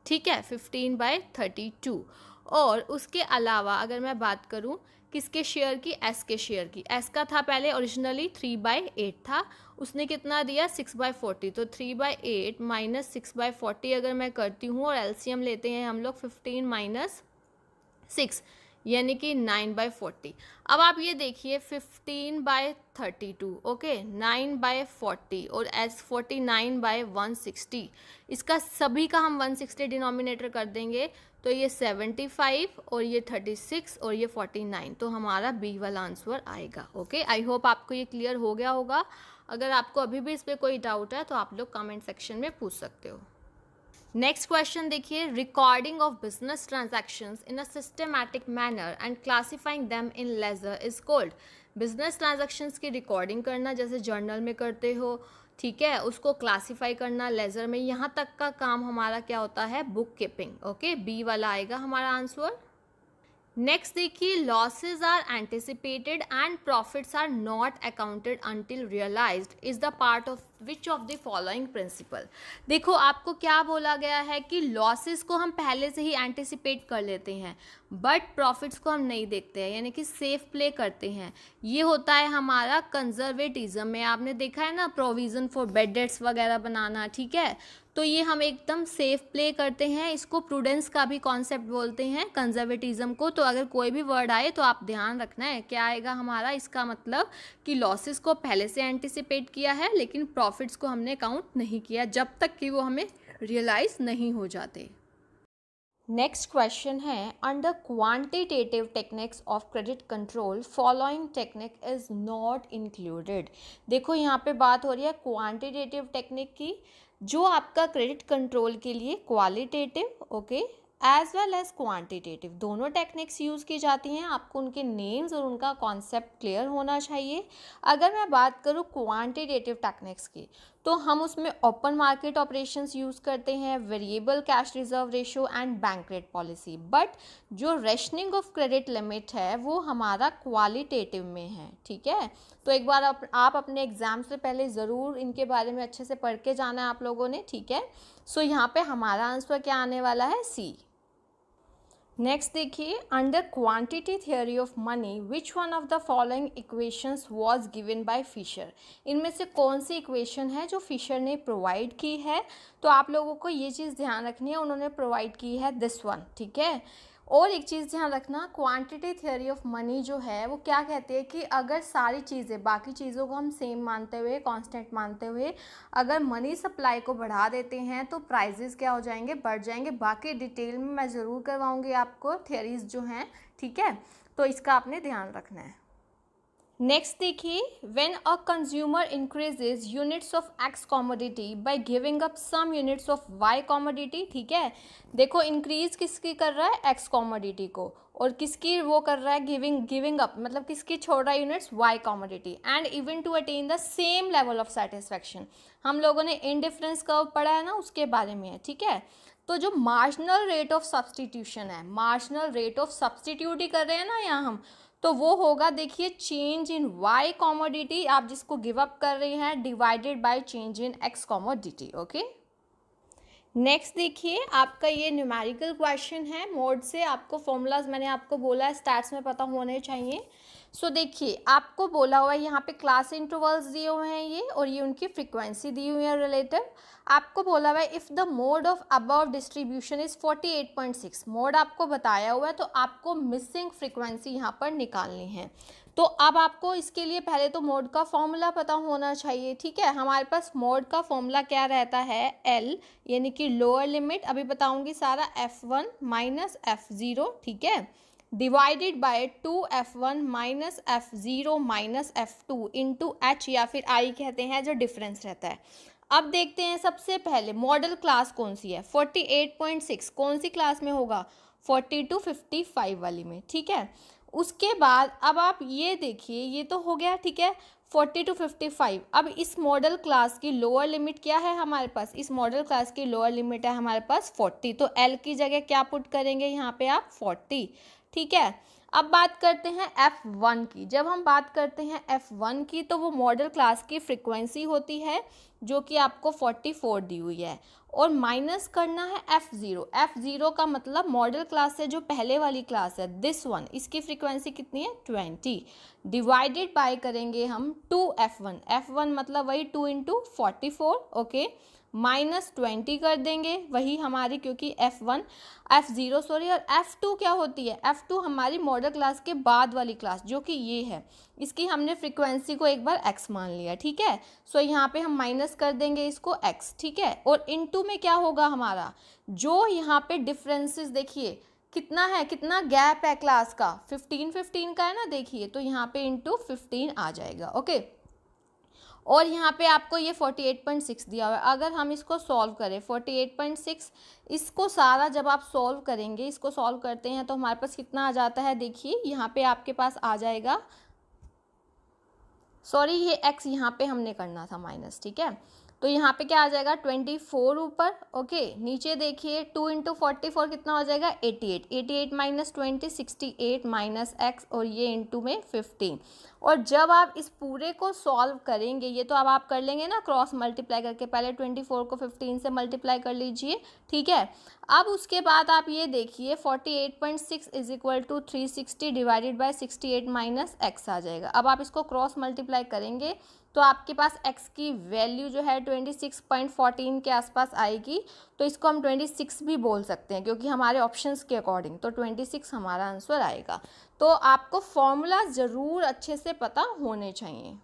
ठीक है, 15/32। और उसके अलावा अगर मैं बात करूं किसके शेयर की, एस के शेयर की, एस का था पहले ओरिजिनली 3/8 था, उसने कितना दिया, 6/40। तो 3/8 - 6/40 अगर मैं करती हूँ और एलसीएम लेते हैं हम लोग 15 - 6, यानी कि 9/40। अब आप ये देखिए 15/32, ओके, 9/40 और S49/160, इसका सभी का हम 160 डिनोमिनेटर कर देंगे तो ये 75 और ये 36 और ये 49, तो हमारा बी वाला आंसर आएगा। ओके, आई होप आपको ये क्लियर हो गया होगा। अगर आपको अभी भी इस पर कोई डाउट है तो आप लोग कमेंट सेक्शन में पूछ सकते हो। नेक्स्ट क्वेश्चन देखिए, recording of business transactions in a systematic manner and classifying them in ledger is called. Business transactions की रिकॉर्डिंग करना जैसे जर्नल में करते हो, ठीक है, उसको क्लासीफाई करना लेजर में, यहाँ तक का काम हमारा क्या होता है, बुक कीपिंग। ओके, बी वाला आएगा हमारा आंसर। नेक्स्ट देखिए, losses are anticipated and profits are not accounted until realised is the part of which of the following principle. देखो आपको क्या बोला गया है कि लॉसेस को हम पहले से ही एंटिसिपेट कर लेते हैं बट प्रॉफिट्स को हम नहीं देखते हैं, यानी कि सेफ प्ले करते हैं। ये होता है हमारा कंजर्वेटिज्म में, आपने देखा है ना, प्रोविज़न फॉर बेड डेट्स वगैरह बनाना, ठीक है, तो ये हम एकदम सेफ प्ले करते हैं। इसको प्रूडेंस का भी कॉन्सेप्ट बोलते हैं, कंजर्वेटिज्म को। तो अगर कोई भी वर्ड आए तो आप ध्यान रखना है क्या आएगा हमारा, इसका मतलब कि लॉसेस को पहले से एंटिसिपेट किया है लेकिन प्रॉफिट्स को हमने काउंट नहीं किया जब तक कि वो हमें रियलाइज नहीं हो जाते। नेक्स्ट क्वेश्चन है, under quantitative techniques of credit control following technique is not included. देखो यहाँ पे बात हो रही है क्वांटिटेटिव टेक्निक की, जो आपका क्रेडिट कंट्रोल के लिए qualitative, okay, as well as quantitative दोनों टेक्निक्स यूज़ की जाती हैं। आपको उनके नेम्स और उनका कॉन्सेप्ट क्लियर होना चाहिए। अगर मैं बात करूँ क्वांटिटेटिव टेक्निक्स की, तो हम उसमें ओपन मार्केट ऑपरेशंस यूज़ करते हैं, variable cash reserve ratio and bank rate policy. But जो रेशनिंग ऑफ क्रेडिट लिमिट है वो हमारा क्वालिटेटिव में है, ठीक है। तो एक बार आप अपने एग्ज़ाम से पहले ज़रूर इनके बारे में अच्छे से पढ़ के जाना है आप लोगों ने, ठीक है। सो यहाँ पे हमारा आंसर क्या आने वाला है, सी। नेक्स्ट देखिए, under quantity theory of money which one of the following equations was given by Fisher. इनमें से कौन सी इक्वेशन है जो फिशर ने प्रोवाइड की है। तो आप लोगों को ये चीज़ ध्यान रखनी है, उन्होंने प्रोवाइड की है दिस वन, ठीक है। और एक चीज़ ध्यान रखना, क्वांटिटी थ्योरी ऑफ मनी जो है वो क्या कहती है कि अगर सारी चीज़ें, बाकी चीज़ों को हम सेम मानते हुए, कांस्टेंट मानते हुए, अगर मनी सप्लाई को बढ़ा देते हैं तो प्राइजेस क्या हो जाएंगे, बढ़ जाएंगे। बाकी डिटेल में मैं ज़रूर करवाऊंगी आपको थ्योरीज जो हैं, ठीक है, तो इसका आपने ध्यान रखना है। नेक्स्ट देखिए, when a consumer increases units of X commodity by giving up some units of Y commodity, ठीक है। देखो इंक्रीज किसकी कर रहा है, एक्स कॉमोडिटी को, और किसकी वो कर रहा है, गिविंग अप, मतलब किसकी छोड़ रहा है units, Y commodity, and even to attain the same level of satisfaction. हम लोगों ने इंडिफरेंस कर्व पढ़ा है ना, उसके बारे में है, ठीक है। तो जो मार्जिनल रेट ऑफ सब्सटीट्यूशन है, मार्जिनल रेट ऑफ सब्सटीट्यूट ही कर रहे हैं ना यहाँ हम, तो वो होगा देखिए चेंज इन वाई कॉमोडिटी, आप जिसको गिव अप कर रहे हैं, divided by change in x commodity, okay. Next देखिए, आपका ये न्यूमेरिकल क्वेश्चन है मोड से। आपको फॉर्मूलाज मैंने आपको बोला है स्टैट्स में पता होने चाहिए। सो देखिए आपको बोला हुआ है यहाँ पे क्लास इंटरवल्स दिए हुए हैं ये, और ये उनकी फ्रीक्वेंसी दी हुई है रिलेटिव। आपको बोला हुआ है if the mode of above distribution is 48.6, mode आपको बताया हुआ है, तो आपको मिसिंग फ्रीक्वेंसी यहाँ पर निकालनी है। तो अब आपको इसके लिए पहले तो मोड का फॉर्मूला पता होना चाहिए, ठीक है। हमारे पास मोड का फॉर्मूला क्या रहता है, एल, यानी कि लोअर लिमिट, अभी बताऊंगी सारा, F1 माइनस F0, ठीक है, divided by 2F1 minus F0 minus F2 into H, या फिर I कहते हैं जो डिफरेंस रहता है। अब देखते हैं सबसे पहले मॉडल क्लास कौन सी है, 48.6 कौन सी क्लास में होगा, 40 to 55 वाली में, ठीक है। उसके बाद अब आप ये देखिए, ये तो हो गया, ठीक है, 40 to 55। अब इस मॉडल क्लास की लोअर लिमिट क्या है हमारे पास, इस मॉडल क्लास की लोअर लिमिट है हमारे पास 40, तो L की जगह क्या पुट करेंगे यहाँ पे आप, 40, ठीक है। अब बात करते हैं F1 की। जब हम बात करते हैं F1 की, तो वो मॉडल क्लास की फ्रीक्वेंसी होती है जो कि आपको 44 दी हुई है, और माइनस करना है F0। F0 का मतलब मॉडल क्लास से जो पहले वाली क्लास है दिस वन, इसकी फ्रीक्वेंसी कितनी है, 20, डिवाइडेड बाय करेंगे हम 2F1। F1 मतलब वही 2 इंटू 44, ओके, -20 कर देंगे, वही हमारी, क्योंकि F0 सॉरी, और F2 क्या होती है, F2 हमारी मॉडल क्लास के बाद वाली क्लास जो कि ये है, इसकी हमने फ्रीक्वेंसी को एक बार x मान लिया, ठीक है। सो यहाँ पे हम माइनस कर देंगे इसको x, ठीक है। और इनटू में क्या होगा हमारा, जो यहाँ पे डिफरेंसेस देखिए कितना है, कितना गैप है क्लास का, 15 का है ना, देखिए, तो यहाँ पे इंटू 15 आ जाएगा, ओके। और यहाँ पे आपको ये 48.6 दिया हुआ है। अगर हम इसको सॉल्व करें 48.6, इसको सारा जब आप सॉल्व करेंगे, इसको सॉल्व करते हैं तो हमारे पास कितना आ जाता है, देखिए यहाँ पे आपके पास आ जाएगा, सॉरी ये x यहाँ पे हमने करना था माइनस, ठीक है। तो यहाँ पे क्या आ जाएगा 24 ऊपर, ओके। नीचे देखिए 2 × 44 कितना हो जाएगा 88 माइनस 20 68 माइनस x, और ये इंटू में 15। और जब आप इस पूरे को सॉल्व करेंगे, ये तो अब आप कर लेंगे ना क्रॉस मल्टीप्लाई करके, पहले 24 को 15 से मल्टीप्लाई कर लीजिए, ठीक है। अब उसके बाद आप ये देखिए 48.6 is equal to 360 divided by 68 minus x आ जाएगा। अब आप इसको क्रॉस मल्टीप्लाई करेंगे तो आपके पास x की वैल्यू जो है 26.14 के आसपास आएगी। तो इसको हम 26 भी बोल सकते हैं क्योंकि हमारे ऑप्शंस के अकॉर्डिंग, तो 26 हमारा आंसर आएगा। तो आपको फॉर्मूला ज़रूर अच्छे से पता होने चाहिए।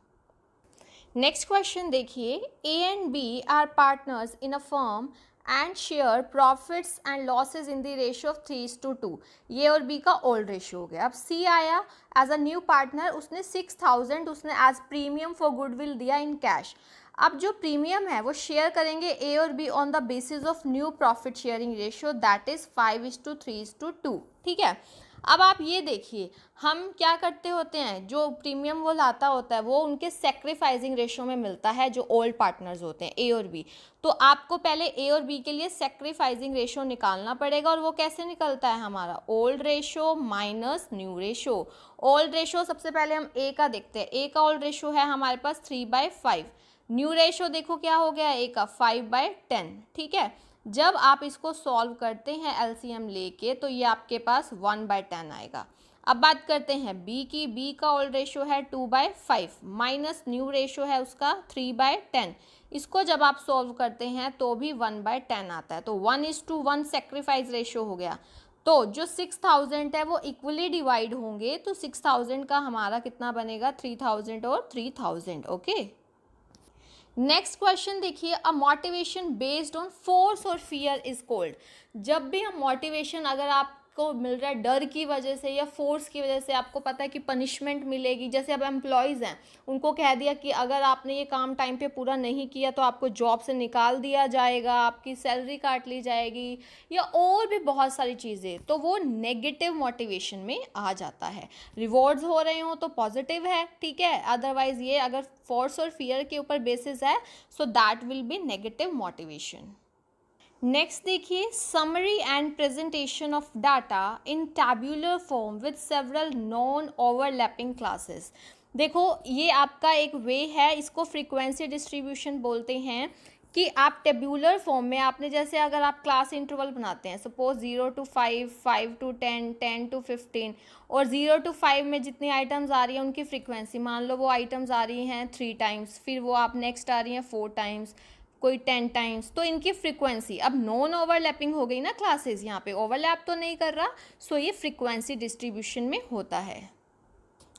नेक्स्ट क्वेश्चन देखिए, A and B are partners in a firm and share profits and losses in the ratio of 3:2। ये और बी का ओल्ड रेशियो हो गया। अब सी आया एज अ न्यू पार्टनर, उसने 6000 उसने एज प्रीमियम फॉर गुडविल दिया इन कैश। अब जो प्रीमियम है वो शेयर करेंगे ए और be on the basis of new profit sharing ratio that is 5:3:2, ठीक है। अब आप ये देखिए, हम क्या करते होते हैं, जो प्रीमियम वो लाता होता है वो उनके सेक्रीफाइसिंग रेशियो में मिलता है, जो ओल्ड पार्टनर्स होते हैं ए और बी। तो आपको पहले ए और बी के लिए सेक्रीफाइसिंग रेशियो निकालना पड़ेगा, और वो कैसे निकलता है हमारा, old ratio minus new ratio. Old ratio सबसे पहले हम ए का देखते हैं, ए का ओल्ड रेशियो है हमारे पास 3/5, न्यू रेशियो देखो क्या हो गया ए का 5/10, ठीक है। जब आप इसको सॉल्व करते हैं एलसीएम लेके तो ये आपके पास 1/10 आएगा। अब बात करते हैं बी की, बी का ओल्ड रेशियो है 2/5 माइनस न्यू रेशियो है उसका 3/10। इसको जब आप सॉल्व करते हैं तो भी 1/10 आता है, तो 1:1 सेक्रीफाइस रेशियो हो गया। तो जो 6000 है वो इक्वली डिवाइड होंगे, तो 6000 का हमारा कितना बनेगा 3000 और 3000, ओके। नेक्स्ट क्वेश्चन देखिए, a motivation based on force और फियर इज कॉल्ड। जब भी हम मोटिवेशन अगर आपको मिल रहा है डर की वजह से या फोर्स की वजह से, आपको पता है कि पनिशमेंट मिलेगी, जैसे अब एम्प्लॉयज़ हैं उनको कह दिया कि अगर आपने ये काम टाइम पे पूरा नहीं किया तो आपको जॉब से निकाल दिया जाएगा, आपकी सैलरी काट ली जाएगी, या और भी बहुत सारी चीज़ें, तो वो नेगेटिव मोटिवेशन में आ जाता है। रिवॉर्ड्स हो रहे हो तो पॉजिटिव है, ठीक है, अदरवाइज ये अगर फोर्स और फियर के ऊपर बेसिस है so that will be negative motivation. Next देखिए, summary and presentation of data in tabular form with several non overlapping classes. देखो ये आपका एक वे है, इसको फ्रीक्वेंसी डिस्ट्रीब्यूशन बोलते हैं, कि आप टेब्यूलर फॉर्म में आपने जैसे अगर आप क्लास इंटरवल बनाते हैं, सपोज 0 to 5, 5 to 10, 10 to 15, और 0 to 5 में जितनी आइटम्स आ रही हैं उनकी फ्रीक्वेंसी, मान लो वो आइटम्स आ रही हैं 3 टाइम्स, फिर वो आप नेक्स्ट आ रही हैं 4 टाइम्स, कोई 10 टाइम्स, तो इनकी फ्रीक्वेंसी अब नॉन ओवरलैपिंग हो गई ना क्लासेस, यहाँ पे ओवरलैप तो नहीं कर रहा, सो ये फ्रीक्वेंसी डिस्ट्रीब्यूशन में होता है।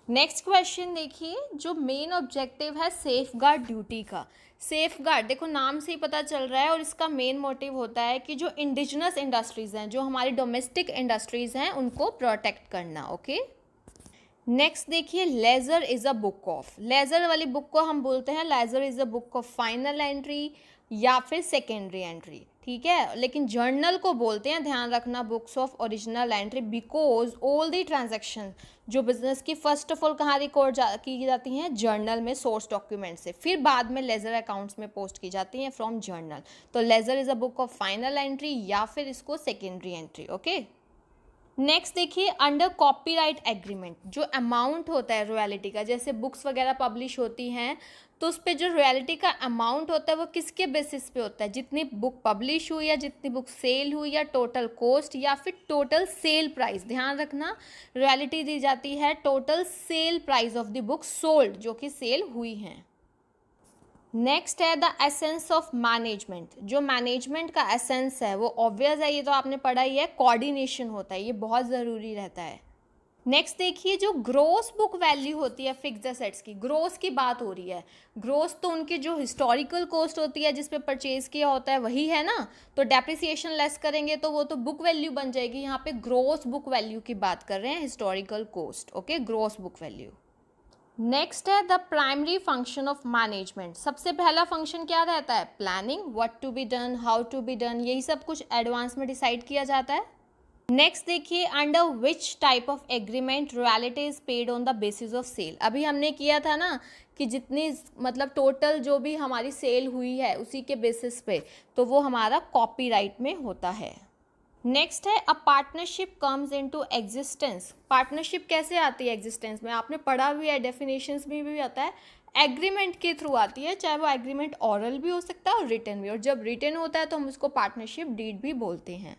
नेक्स्ट क्वेश्चन देखिए, जो मेन ऑब्जेक्टिव है सेफ गार्ड ड्यूटी का। सेफ गार्ड देखो नाम से ही पता चल रहा है, और इसका मेन मोटिव होता है कि जो इंडिजिनस इंडस्ट्रीज़ हैं, जो हमारी डोमेस्टिक इंडस्ट्रीज़ हैं, उनको प्रोटेक्ट करना, ओके। नेक्स्ट देखिए, ledger is a book of. Ledger वाली बुक को हम बोलते हैं ledger is a book of final entry या फिर सेकेंडरी एंट्री, ठीक है। लेकिन जर्नल को बोलते हैं, ध्यान रखना, books of original entry, because all the transaction जो बिजनेस की फर्स्ट ऑफ ऑल कहाँ रिकॉर्ड की जाती हैं, जर्नल में, सोर्स डॉक्यूमेंट से, फिर बाद में लेजर अकाउंट्स में पोस्ट की जाती हैं फ्रॉम जर्नल। तो laser is a book of final entry या फिर इसको सेकेंडरी एंट्री, ओके। नेक्स्ट देखिए, अंडर कॉपीराइट एग्रीमेंट जो अमाउंट होता है रॉयल्टी का, जैसे बुक्स वगैरह पब्लिश होती हैं तो उस पर जो रॉयल्टी का अमाउंट होता है वो किसके बेसिस पे होता है, जितनी बुक पब्लिश हुई या जितनी बुक सेल हुई या टोटल कॉस्ट या फिर टोटल सेल प्राइस। ध्यान रखना, रॉयल्टी दी जाती है total sale price of the book sold, जो कि सेल हुई हैं। नेक्स्ट है द एसेंस ऑफ मैनेजमेंट। जो मैनेजमेंट का एसेंस है वो ऑब्वियस है, ये तो आपने पढ़ा ही है, कोऑर्डिनेशन होता है, ये बहुत ज़रूरी रहता है। नेक्स्ट देखिए, जो ग्रोस बुक वैल्यू होती है फिक्स्ड एसेट्स की, ग्रोस की बात हो रही है। ग्रोस तो उनकी जो हिस्टोरिकल कॉस्ट होती है जिस पे परचेज किया होता है वही है ना, तो डेप्रिसिएशन लेस करेंगे तो वो तो बुक वैल्यू बन जाएगी। यहाँ पे ग्रोस बुक वैल्यू की बात कर रहे हैं, historical cost, okay, gross book value. Next है the primary function of management. सबसे पहला फंक्शन क्या रहता है? Planning, what to be done, how to be done, यही सब कुछ एडवांस में डिसाइड किया जाता है। नेक्स्ट देखिए, under which type of agreement royalty is paid on the basis of sale. अभी हमने किया था ना कि जितनी मतलब टोटल जो भी हमारी सेल हुई है उसी के बेसिस पे, तो वो हमारा कॉपीराइट में होता है। नेक्स्ट है a partnership comes into existence. Partnership कैसे आती है एग्जिस्टेंस में? आपने पढ़ा भी है, डेफिनेशंस में भी आता है, एग्रीमेंट के थ्रू आती है, चाहे वो एग्रीमेंट ऑरल भी हो सकता है और रिटन भी, और जब रिटन होता है तो हम उसको पार्टनरशिप डीड भी बोलते हैं।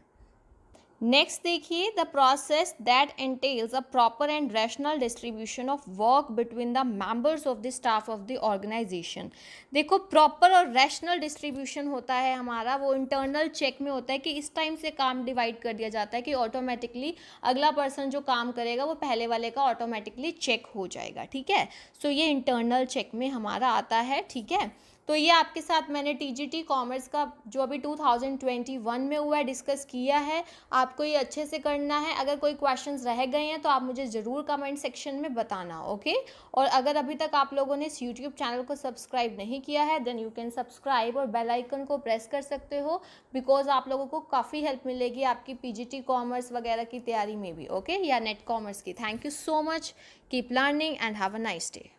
नेक्स्ट देखिए, the process that entails a proper and rational distribution of work between the members of the staff of the organisation. देखो, प्रॉपर और रैशनल डिस्ट्रीब्यूशन होता है हमारा, वो इंटरनल चेक में होता है कि इस टाइम से काम डिवाइड कर दिया जाता है कि ऑटोमेटिकली अगला पर्सन जो काम करेगा वो पहले वाले का ऑटोमेटिकली चेक हो जाएगा, ठीक है। सो ये इंटरनल चेक में हमारा आता है, ठीक है। तो ये आपके साथ मैंने टीजीटी कॉमर्स का जो अभी 2021 में हुआ है डिस्कस किया है। आपको ये अच्छे से करना है। अगर कोई क्वेश्चंस रह गए हैं तो आप मुझे ज़रूर कमेंट सेक्शन में बताना, ओके। और अगर अभी तक आप लोगों ने इस यूट्यूब चैनल को सब्सक्राइब नहीं किया है देन यू कैन सब्सक्राइब और बेल आइकन को प्रेस कर सकते हो, बिकॉज आप लोगों को काफ़ी हेल्प मिलेगी आपकी पीजीटी कॉमर्स वगैरह की तैयारी में भी, ओके, या नेट कॉमर्स की। Thank you so much, keep learning and have a nice day.